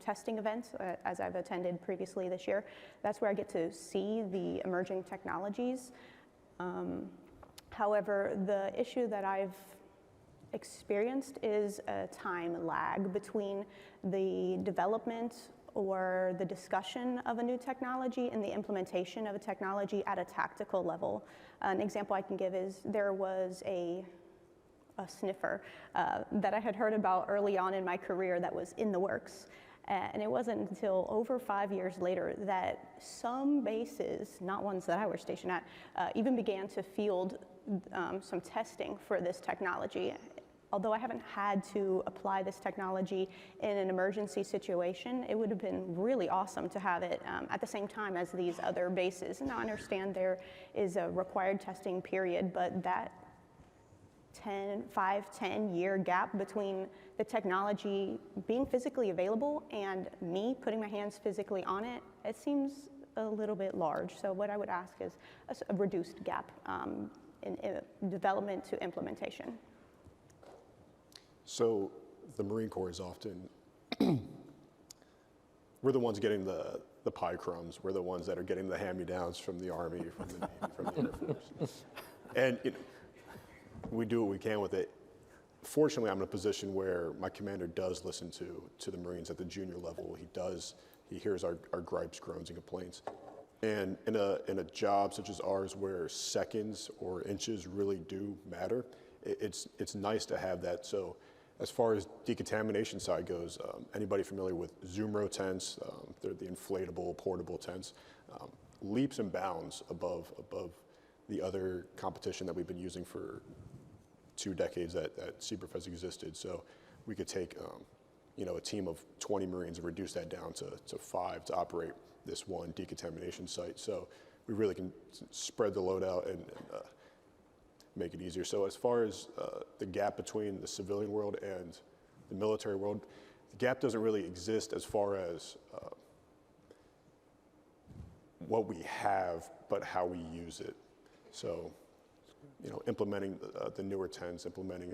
testing event, as I've attended previously this year, that's where I get to see the emerging technologies. However, the issue that I've experienced is a time lag between the development or the discussion of a new technology and the implementation of a technology at a tactical level. An example I can give is there was a sniffer that I had heard about early on in my career that was in the works. And it wasn't until over 5 years later that some bases, not ones that I were stationed at, even began to field some testing for this technology. Although I haven't had to apply this technology in an emergency situation, it would have been really awesome to have it at the same time as these other bases. And I understand there is a required testing period, but that 5-10 year gap between the technology being physically available and me putting my hands physically on it, it seems a little bit large. So what I would ask is a reduced gap in development to implementation. So the Marine Corps is often, we're the ones getting the pie crumbs. We're the ones that are getting the hand-me-downs from the Army, from the Navy, from the Air Force. And we do what we can with it. Fortunately, I'm in a position where my commander does listen to the Marines at the junior level. He hears our gripes, groans, and complaints. And in a job such as ours where seconds or inches really do matter, it's nice to have that. So as far as decontamination side goes, anybody familiar with Zoom row tents, they're the inflatable portable tents, leaps and bounds above the other competition that we've been using for 2 decades that CBRF has existed. So we could take a team of 20 Marines and reduce that down to 5 to operate this one decontamination site. So we really can spread the load out and make it easier. So as far as the gap between the civilian world and the military world, the gap doesn't really exist as far as what we have, but how we use it. So, implementing the newer tents, implementing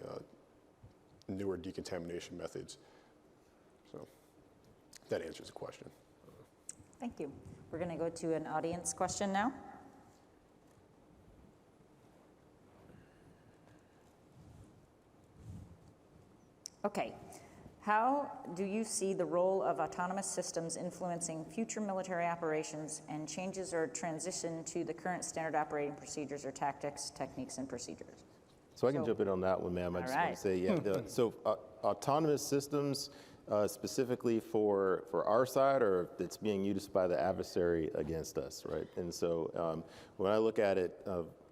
newer decontamination methods. So that answers the question. Thank you. We're going to go to an audience question now. Okay. How do you see the role of autonomous systems influencing future military operations and changes or transition to the current standard operating procedures or tactics, techniques, and procedures? So I can jump in on that one, ma'am. I just want to say, so autonomous systems, specifically for our side, or it's being used by the adversary against us, right? And so when I look at it,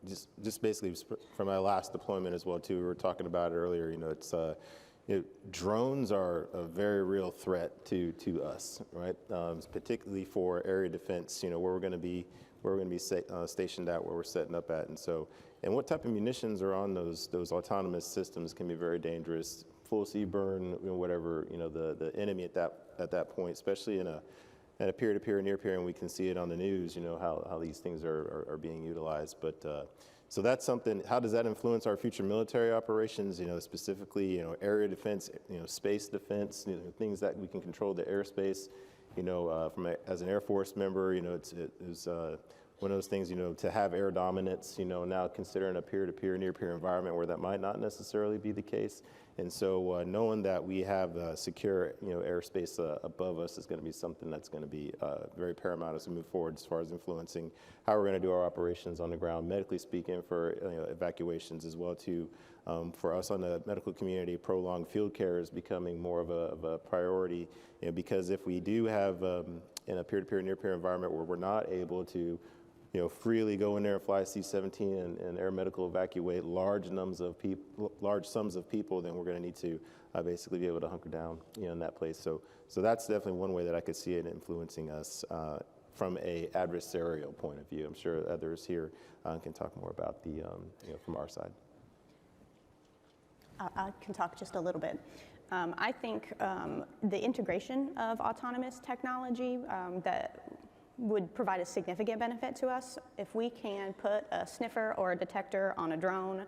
just basically from my last deployment as well too, we were talking about it earlier, it's drones are a very real threat to us, right? Particularly for area defense, where we're going to be stationed at, where we're setting up at, and what type of munitions are on those autonomous systems can be very dangerous. Full sea burn, whatever, the enemy at that point, especially in a peer-to-peer, near-peer, and we can see it on the news, how these things are being utilized. But so that's something. How does that influence our future military operations? Specifically, area defense, space defense, things that we can control the airspace. As an Air Force member, it's one of those things, to have air dominance. Now considering a peer-to-peer, near-peer environment where that might not necessarily be the case. And so knowing that we have secure, airspace above us is going to be something that's going to be very paramount as we move forward as far as influencing how we're going to do our operations on the ground, medically speaking, for evacuations as well too. For us on the medical community, prolonged field care is becoming more of a priority, because if we do have in a peer-to-peer, near-peer environment where we're not able to freely go in there and fly C-17 and air medical evacuate large sums of people, then we're going to need to basically be able to hunker down, in that place. So that's definitely one way that I could see it influencing us from a adversarial point of view. I'm sure others here can talk more about the, from our side. I can talk just a little bit. I think the integration of autonomous technology that would provide a significant benefit to us. If we can put a sniffer or a detector on a drone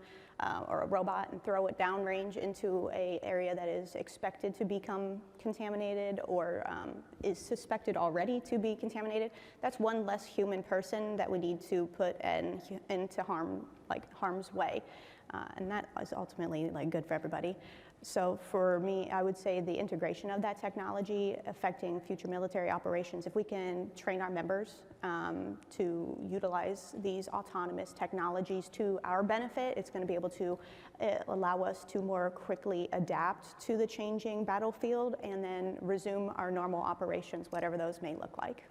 or a robot and throw it downrange into an area that is expected to become contaminated or is suspected already to be contaminated, that's one less human person that we need to put into harm's way. And that is ultimately good for everybody. So for me, I would say the integration of that technology affecting future military operations, if we can train our members to utilize these autonomous technologies to our benefit, it's going to be able to allow us to more quickly adapt to the changing battlefield and then resume our normal operations, whatever those may look like.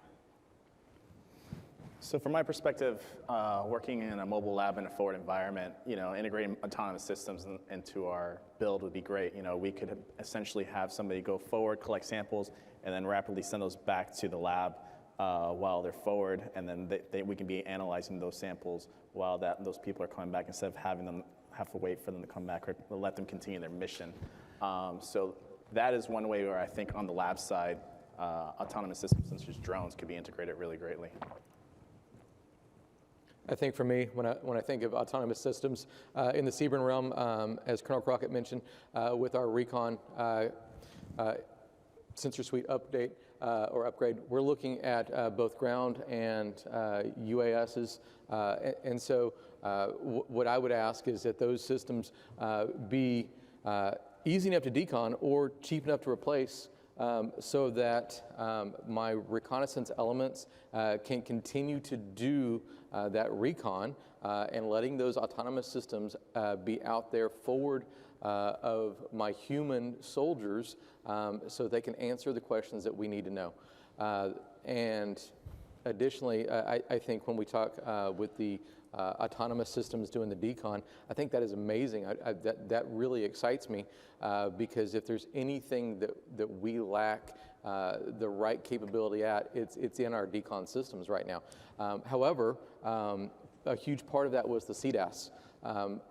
So from my perspective, working in a mobile lab in a forward environment, integrating autonomous systems into our build would be great. We could essentially have somebody go forward, collect samples, and then rapidly send those back to the lab while they're forward, and then we can be analyzing those samples while those people are coming back, instead of having them have to wait for them to come back or let them continue their mission. So that is one way where I think on the lab side, autonomous systems such as drones could be integrated really greatly. I think for me, when I think of autonomous systems in the CBRN realm, as Colonel Crockett mentioned, with our recon sensor suite update or upgrade, we're looking at both ground and UASs. And so what I would ask is that those systems be easy enough to decon or cheap enough to replace so that my reconnaissance elements can continue to do that recon and letting those autonomous systems be out there forward of my human soldiers so they can answer the questions that we need to know. And additionally, I think when we talk with the autonomous systems doing the decon, I think that is amazing. That really excites me because if there's anything that we lack the right capability at, it's in our decon systems right now. However, a huge part of that was the CDAS.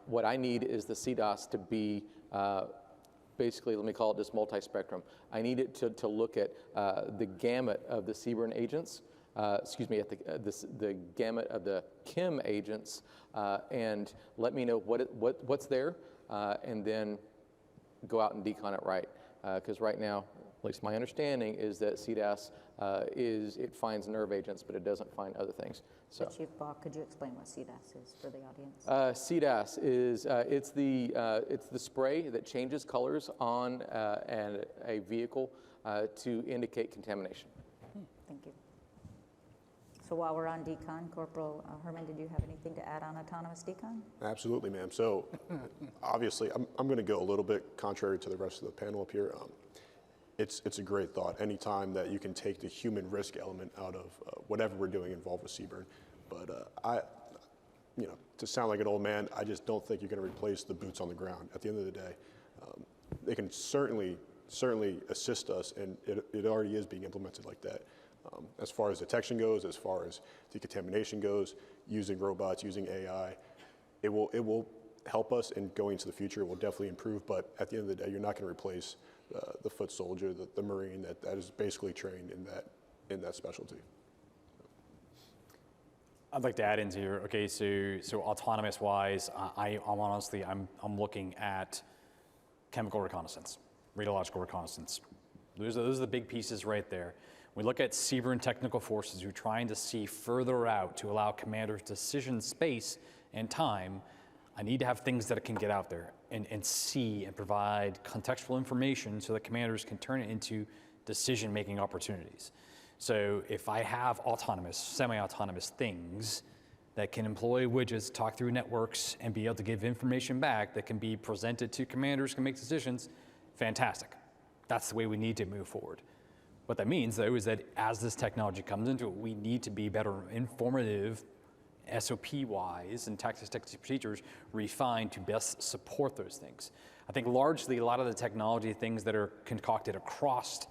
What I need is the CDAS to be basically, let me call it just multi-spectrum. I need it to look at the gamut of the CBRN agents, excuse me, at the gamut of the KIM agents, and let me know what's there, and then go out and decon it right. Because right now, at least my understanding is that CDAS it finds nerve agents, but it doesn't find other things. So, Chief Bach, could you explain what CDAS is for the audience? CDAS is it's the spray that changes colors on a vehicle to indicate contamination. Thank you. So while we're on decon, Corporal Herman, did you have anything to add on autonomous decon? Absolutely, ma'am. So obviously, I'm going to go a little bit contrary to the rest of the panel up here. It's a great thought. Anytime that you can take the human risk element out of whatever we're doing involved with CBRN. But to sound like an old man, I just don't think you're going to replace the boots on the ground. At the end of the day, they can certainly assist us, and it already is being implemented like that. As far as detection goes, as far as decontamination goes, using robots, using AI, it will help us, and going into the future, it will definitely improve. But at the end of the day, you're not going to replace the foot soldier, the Marine that is basically trained in that specialty. I'd like to add into here. Okay, so autonomous wise, I'm honestly looking at chemical reconnaissance, radiological reconnaissance. Those are the big pieces right there. We look at CBRN technical forces who are trying to see further out to allow commanders decision space and time. I need to have things that can get out there and see and provide contextual information so that commanders can turn it into decision-making opportunities. So if I have autonomous, semi-autonomous things that can employ widgets, talk through networks, and be able to give information back that can be presented to commanders, can make decisions, fantastic. That's the way we need to move forward. What that means, though, is that as this technology comes into it, we need to be better informative, SOP-wise, and tactics, procedures refined to best support those things. I think largely a lot of the technology things that are concocted across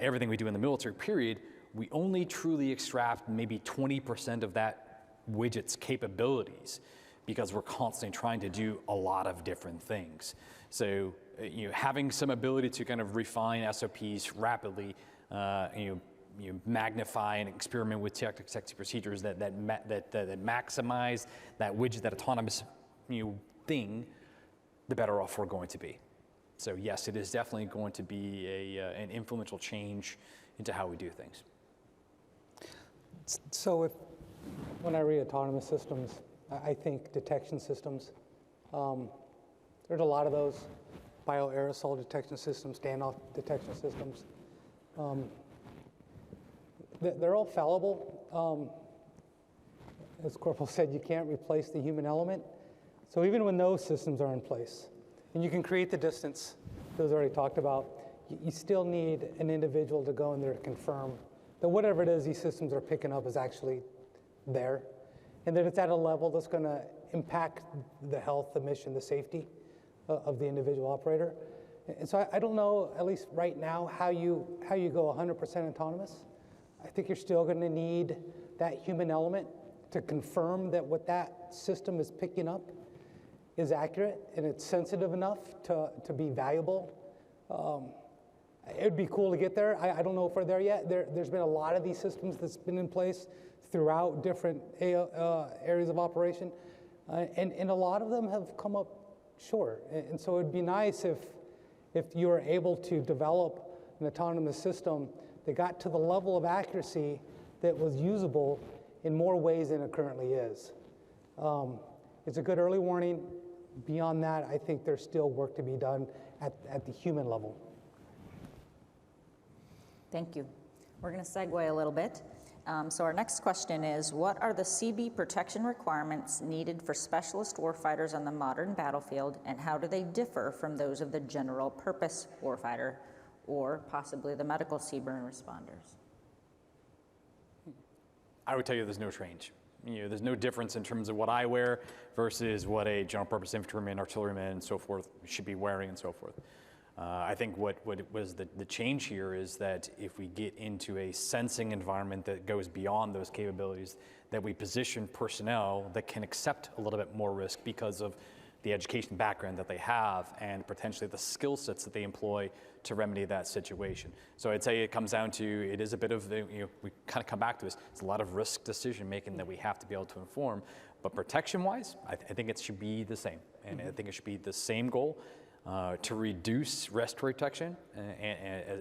everything we do in the military period, we only truly extract maybe 20% of that widget's capabilities because we're constantly trying to do a lot of different things. So having some ability to kind of refine SOPs rapidly, magnify and experiment with tactics, procedures that maximize that widget, that autonomous thing, the better off we're going to be. So yes, it is definitely going to be an influential change into how we do things. So when I read autonomous systems, I think detection systems. There's a lot of those, bioaerosol detection systems, standoff detection systems. They're all fallible. As Corporal said, you can't replace the human element. So even when those systems are in place, and you can create the distance, that was already talked about, you still need an individual to go in there to confirm that whatever it is these systems are picking up is actually there, and that it's at a level that's going to impact the health, the mission, the safety of the individual operator. And so I don't know, at least right now, how you go 100% autonomous. I think you're still going to need that human element to confirm that what that system is picking up is accurate and it's sensitive enough to be valuable. It'd be cool to get there. I don't know if we're there yet. There's been a lot of these systems that's been in place throughout different areas of operation, and a lot of them have come up short. And so it'd be nice if you were able to develop an autonomous system that got to the level of accuracy that was usable in more ways than it currently is. It's a good early warning. Beyond that, I think there's still work to be done at the human level. Thank you. We're going to segue a little bit. So our next question is, what are the CB protection requirements needed for specialist warfighters on the modern battlefield, and how do they differ from those of the general purpose warfighter or possibly the medical CBRN responders? I would tell you there's no change. There's no difference in terms of what I wear versus what a general purpose infantryman, artilleryman, and so forth should be wearing and so forth. I think what was the change here is that if we get into a sensing environment that goes beyond those capabilities, that we position personnel that can accept a little bit more risk because of the education background that they have and potentially the skill sets that they employ to remedy that situation. So I'd say it comes down to, it is a bit of, we kind of come back to this, it's a lot of risk decision making that we have to be able to inform, but protection-wise, I think it should be the same. And I think it should be the same goal, to reduce respiratory protection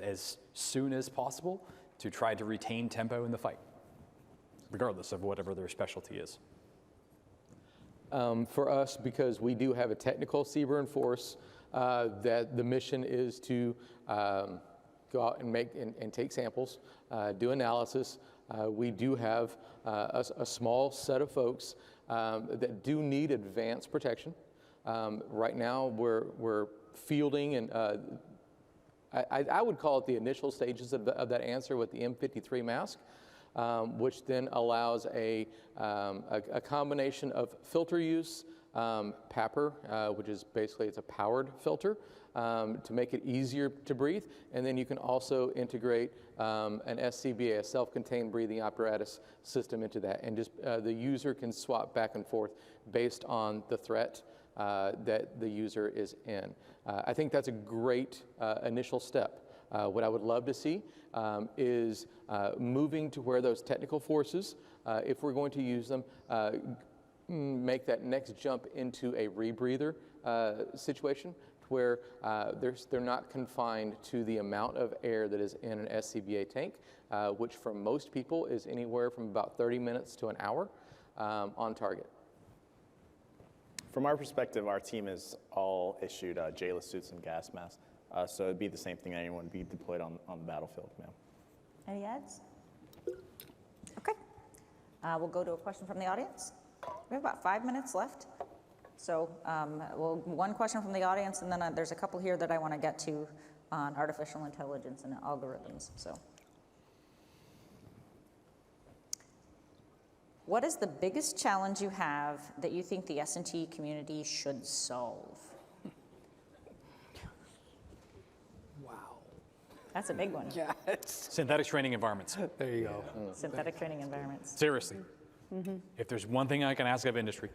as soon as possible to try to retain tempo in the fight, regardless of whatever their specialty is. For us, because we do have a technical CBRN force, that the mission is to go out and take samples, do analysis. We do have a small set of folks that do need advanced protection. Right now, we're fielding, and I would call it the initial stages of that answer with the M53 mask, which then allows a combination of filter use, PAPR, which is basically it's a powered filter to make it easier to breathe, and then you can also integrate an SCBA, a self-contained breathing apparatus system into that, and just the user can swap back and forth based on the threat that the user is in. I think that's a great initial step. What I would love to see is moving to where those technical forces, if we're going to use them, make that next jump into a rebreather situation where they're not confined to the amount of air that is in an SCBA tank, which for most people is anywhere from about 30 minutes to an hour on target. From our perspective, our team is all issued JLIS suits and gas masks, so it'd be the same thing anyone would be deployed on the battlefield, ma'am. Any ads? Okay. We'll go to a question from the audience. We have about 5 minutes left. So one question from the audience, and then there's a couple here that I want to get to on artificial intelligence and algorithms. So, what is the biggest challenge you have that you think the S&T community should solve? Wow. That's a big one. Yeah. Synthetic training environments. There you go. Synthetic training environments. Seriously. If there's one thing I can ask of industry,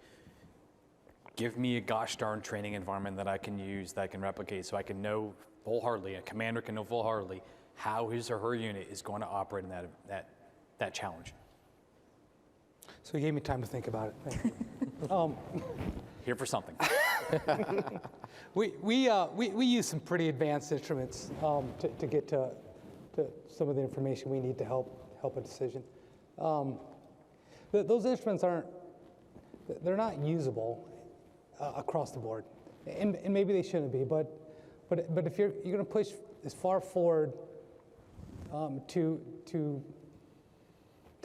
give me a gosh darn training environment that I can use, that I can replicate, so I can know full-heartedly, a commander can know full-heartedly how his or her unit is going to operate in that challenge. So you gave me time to think about it. Thank you. Here for something. We use some pretty advanced instruments to get to some of the information we need to help a decision. Those instruments they're not usable across the board, and maybe they shouldn't be. But if you're going to push as far forward to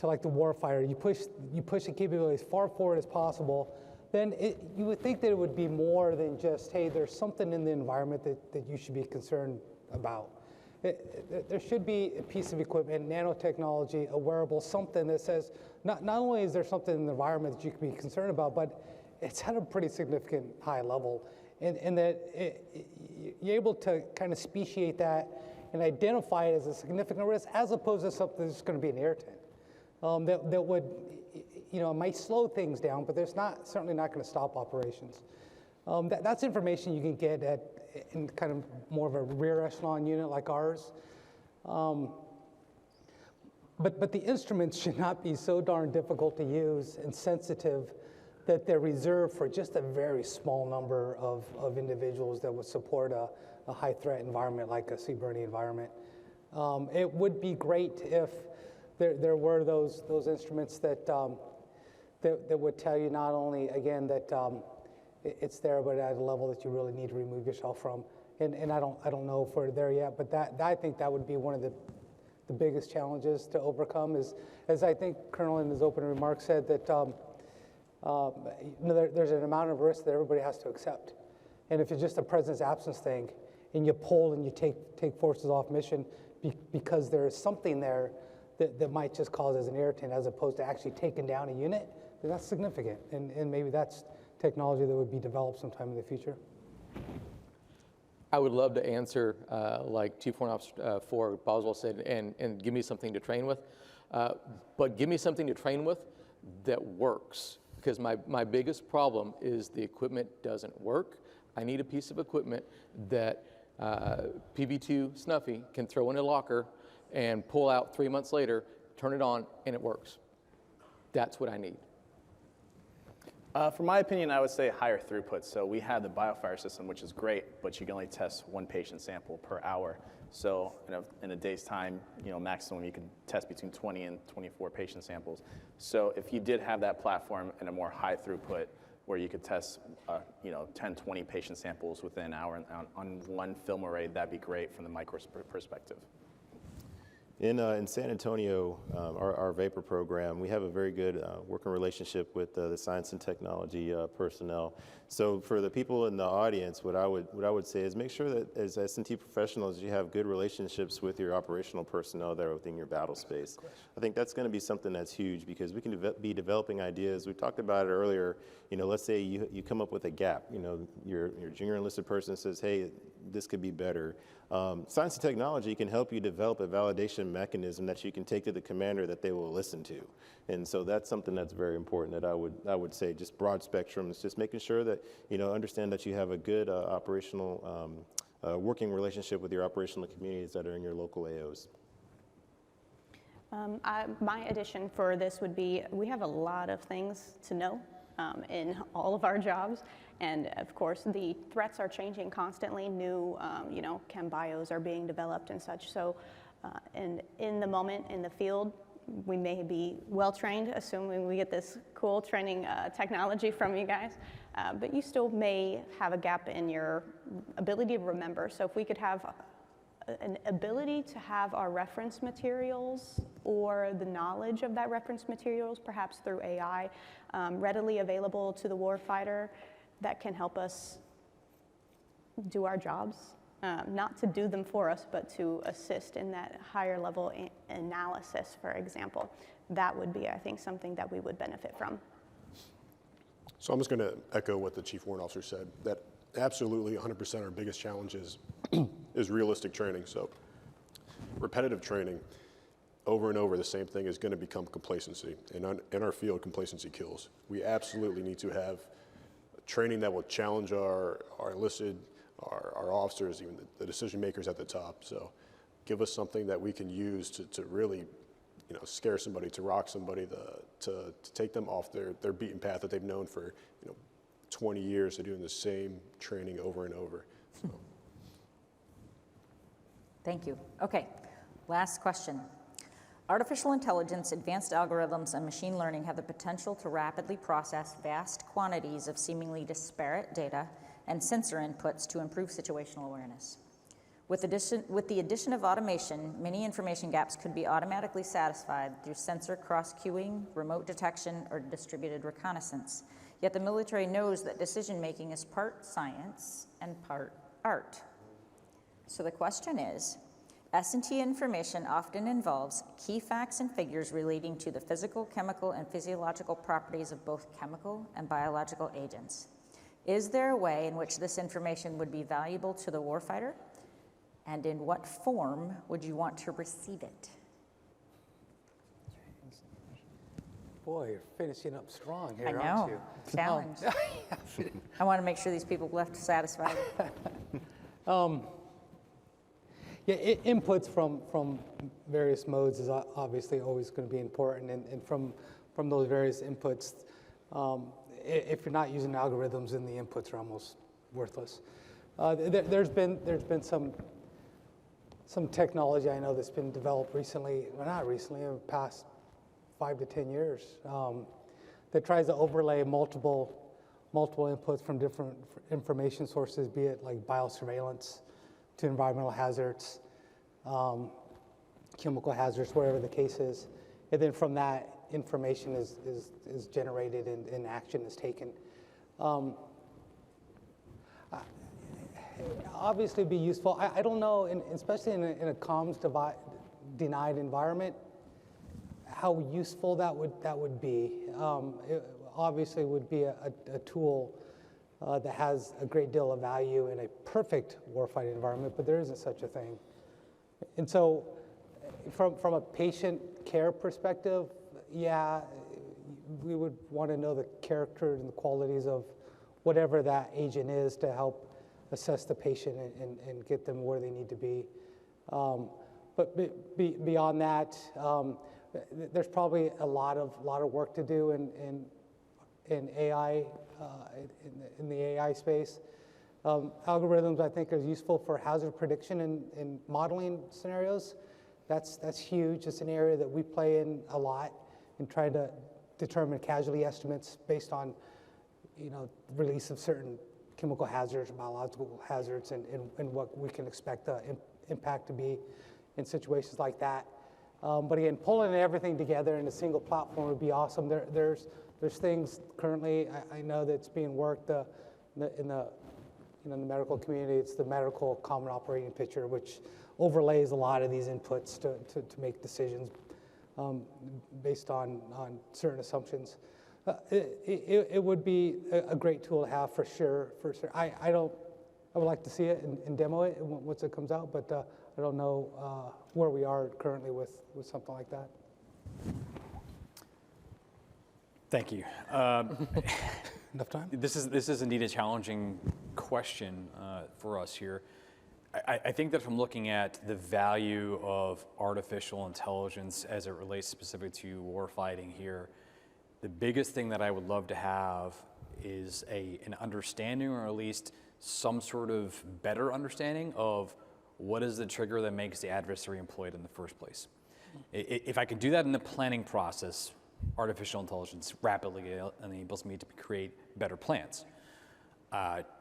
like the warfighter, you push the capability as far forward as possible, then you would think that it would be more than just, hey, there's something in the environment that you should be concerned about. There should be a piece of equipment, nanotechnology, a wearable, something that says, not only is there something in the environment that you can be concerned about, but it's at a pretty significant high level, and that you're able to kind of speciate that and identify it as a significant risk, as opposed to something that's going to be an air tank. That would, might slow things down, but there's certainly not going to stop operations. That's information you can get in kind of more of a rear echelon unit like ours. But the instruments should not be so darn difficult to use and sensitive that they're reserved for just a very small number of individuals that would support a high threat environment like a CBRN environment. It would be great if there were those instruments that would tell you not only, again, that it's there, but at a level that you really need to remove yourself from. And I don't know if we're there yet, but I think that would be one of the the biggest challenges to overcome is, as I think Colonel in his opening remarks said, that there's an amount of risk that everybody has to accept. And if it's just a presence-absence thing, and you pull and you take forces off mission because there is something there that might just cause as an irritant as opposed to actually taking down a unit, then that's significant. And maybe that's technology that would be developed sometime in the future. I would love to answer like Chief Warrant Officer 4 Boswell said, and give me something to train with. But give me something to train with that works. Because my biggest problem is the equipment doesn't work. I need a piece of equipment that PV2 Snuffy can throw in a locker and pull out 3 months later, turn it on, and it works. That's what I need. For my opinion, I would say higher throughput. So we have the BioFire system, which is great, but you can only test 1 patient sample per hour. So in a day's time, maximum you can test between 20 and 24 patient samples. So if you did have that platform in a more high throughput, where you could test 10, 20 patient samples within an hour on 1 film array, that'd be great from the micro perspective. In San Antonio, our vapor program, we have a very good working relationship with the science and technology personnel. So for the people in the audience, what I would say is make sure that as S&T professionals, you have good relationships with your operational personnel that are within your battle space. I think that's going to be something that's huge because we can be developing ideas. We talked about it earlier. Let's say you come up with a gap. Your junior enlisted person says, hey, this could be better. Science and technology can help you develop a validation mechanism that you can take to the commander that they will listen to. And so that's something that's very important that I would say, just broad spectrum. It's just making sure that, understand that you have a good operational working relationship with your operational communities that are in your local AOs. My addition for this would be, we have a lot of things to know in all of our jobs. And of course, the threats are changing constantly. New, chem bios are being developed and such. So, and in the moment, in the field, we may be well-trained, assuming we get this cool training technology from you guys. But you still may have a gap in your ability to remember. So if we could have an ability to have our reference materials or the knowledge of that reference materials, perhaps through AI, readily available to the warfighter, that can help us do our jobs, not to do them for us, but to assist in that higher level analysis, for example. That would be, I think, something that we would benefit from. So I'm just going to echo what the Chief Warrant Officer said, that absolutely 100% our biggest challenge is realistic training. So repetitive training over and over, the same thing is going to become complacency. And in our field, complacency kills. We absolutely need to have training that will challenge our enlisted, our officers, even the decision makers at the top. So give us something that we can use to really scare somebody, to rock somebody, to take them off their beaten path that they've known for 20 years of doing the same training over and over. So. Thank you. Okay, last question. Artificial intelligence, advanced algorithms, and machine learning have the potential to rapidly process vast quantities of seemingly disparate data and sensor inputs to improve situational awareness. With the addition of automation, many information gaps could be automatically satisfied through sensor cross-cueing, remote detection, or distributed reconnaissance. Yet the military knows that decision-making is part science and part art. So the question is, S&T information often involves key facts and figures relating to the physical, chemical, and physiological properties of both chemical and biological agents. Is there a way in which this information would be valuable to the warfighter? And in what form would you want to receive it? Boy, you're finishing up strong here, I know, aren't you? challenge. I want to make sure these people left satisfied. Yeah, inputs from various modes is obviously always going to be important, and from those various inputs, if you're not using algorithms, then the inputs are almost worthless. There's been some technology I know that's been developed recently, well, not recently, in the past 5 to 10 years, that tries to overlay multiple inputs from different information sources, be it like biosurveillance to environmental hazards, chemical hazards, wherever the case is. And then from that, information is generated and action is taken. Obviously be useful. I don't know, especially in a comms denied environment, how useful that would be. It obviously would be a tool that has a great deal of value in a perfect warfighting environment, but there isn't such a thing. And so from a patient care perspective, yeah, we would want to know the character and the qualities of whatever that agent is to help assess the patient and get them where they need to be. But beyond that, there's probably a lot of work to do in AI, in the AI space. Algorithms, I think, are useful for hazard prediction and modeling scenarios. That's huge. It's an area that we play in a lot in trying to determine casualty estimates based on, release of certain chemical hazards, biological hazards, and what we can expect the impact to be in situations like that. But again, pulling everything together in a single platform would be awesome. There's things currently I know that's being worked in the medical community. It's the medical common operating picture, which overlays a lot of these inputs to make decisions based on certain assumptions. It would be a great tool to have for sure. I would like to see it and demo it once it comes out, but I don't know where we are currently with something like that. Thank you. Enough time? This is indeed a challenging question for us here. I think that from looking at the value of artificial intelligence as it relates specifically to warfighting here, the biggest thing that I would love to have is an understanding, or at least some sort of better understanding of what is the trigger that makes the adversary employed in the first place. If I could do that in the planning process, artificial intelligence rapidly enables me to create better plans.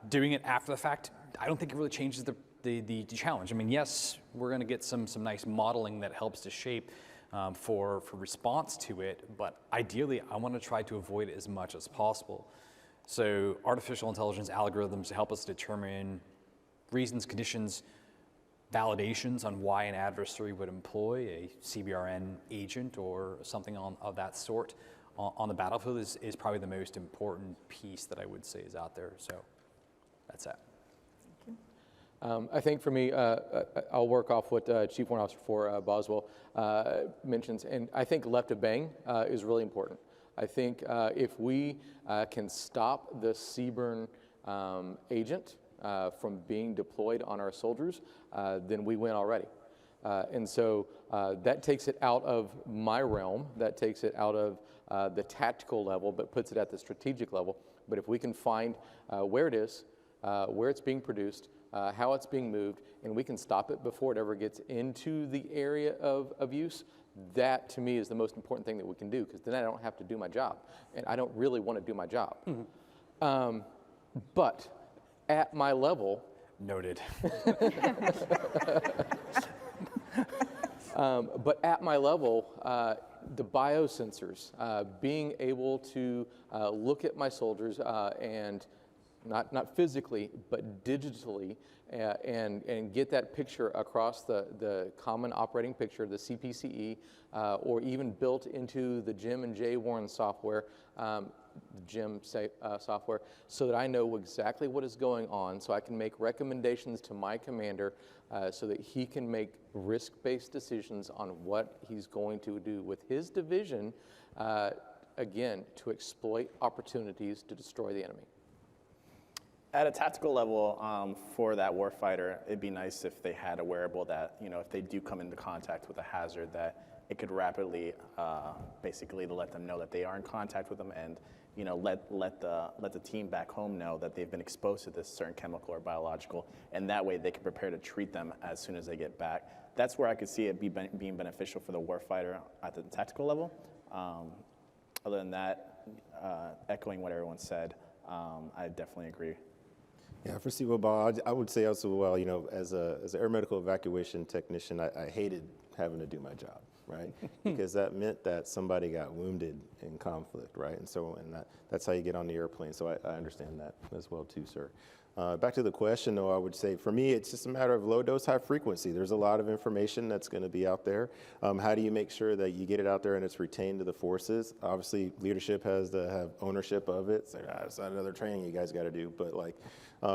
Doing it after the fact, I don't think it really changes the challenge. I mean, yes, we're going to get some nice modeling that helps to shape for response to it, but ideally, I want to try to avoid it as much as possible. So artificial intelligence algorithms help us determine reasons, conditions, validations on why an adversary would employ a CBRN agent or something of that sort on the battlefield is probably the most important piece that I would say is out there. So that's that. I think for me, I'll work off what Chief Warrant Officer for Boswell mentions, and I think left of bang is really important. I think if we can stop the CBRN agent from being deployed on our soldiers, then we win already. And so that takes it out of my realm, that takes it out of the tactical level, but puts it at the strategic level. But if we can find where it is, where it's being produced, how it's being moved, and we can stop it before it ever gets into the area of use, that to me is the most important thing that we can do, because then I don't have to do my job, and I don't really want to do my job. Mm-hmm. But at my level, noted. But at my level, the biosensors, being able to look at my soldiers and not physically, but digitally, and get that picture across the common operating picture, the CPCE, or even built into the Jim and Jay Warren software, software, so that I know exactly what is going on, so I can make recommendations to my commander so that he can make risk-based decisions on what he's going to do with his division, again, to exploit opportunities to destroy the enemy. At a tactical level, for that warfighter, it'd be nice if they had a wearable that, if they do come into contact with a hazard, that it could rapidly, basically, to let them know that they are in contact with them, and let the team back home know that they've been exposed to this certain chemical or biological, and that way they can prepare to treat them as soon as they get back. That's where I could see it being beneficial for the warfighter at the tactical level. Other than that, echoing what everyone said, I definitely agree. Yeah, for I would say also, well, as an air medical evacuation technician, I hated having to do my job, right? Because that meant that somebody got wounded in conflict, right? And so, that's how you get on the airplane. So I understand that as well too, sir. Back to the question, though, I would say for me, it's just a matter of low dose, high frequency. There's a lot of information that's going to be out there. How do you make sure that you get it out there and it's retained to the forces? Obviously, leadership has to have ownership of it. It's like, it's not another training you guys got to do, but like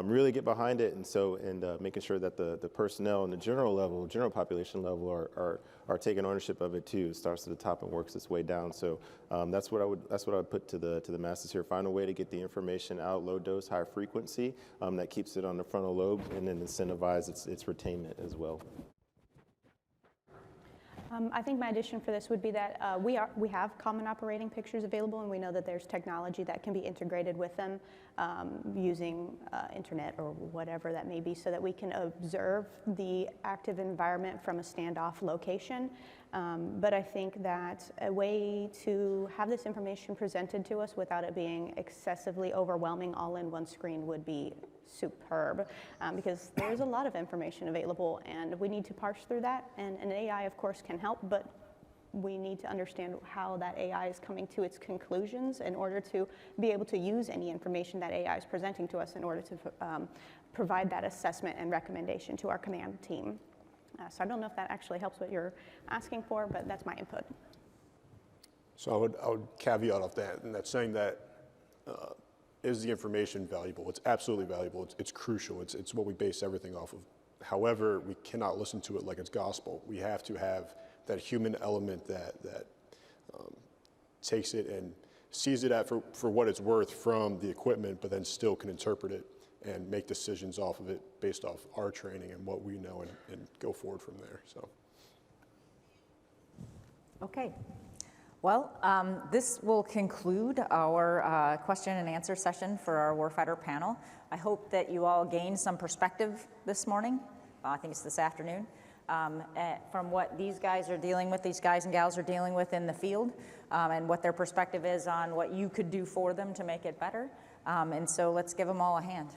really get behind it, and making sure that the personnel and the general population level are taking ownership of it too. It starts at the top and works its way down. So that's what I would put to the masses here. Find a way to get the information out, low dose, high frequency, that keeps it on the frontal lobe, and then incentivize its retainment as well. I think my addition for this would be that we have common operating pictures available, and we know that there's technology that can be integrated with them using internet or whatever that may be, so that we can observe the active environment from a standoff location. But I think that a way to have this information presented to us without it being excessively overwhelming all in one screen would be superb, because there's a lot of information available and we need to parse through that, and an AI of course can help, but we need to understand how that AI is coming to its conclusions in order to be able to use any information that AI is presenting to us in order to provide that assessment and recommendation to our command team. So I don't know if that actually helps what you're asking for, but that's my input. So I would caveat off that, and that's saying that is the information valuable? It's absolutely valuable. It's crucial. It's what we base everything off of. However, we cannot listen to it like it's gospel. We have to have that human element that takes it and sees it for what it's worth from the equipment, but then still can interpret it and make decisions off of it based off our training and what we know, and go forward from there. So. Okay. Well, this will conclude our question and answer session for our Warfighter panel. I hope that you all gained some perspective this morning. I think it's this afternoon. From what these guys are dealing with, these guys and gals are dealing with in the field, and what their perspective is on what you could do for them to make it better. And so let's give them all a hand.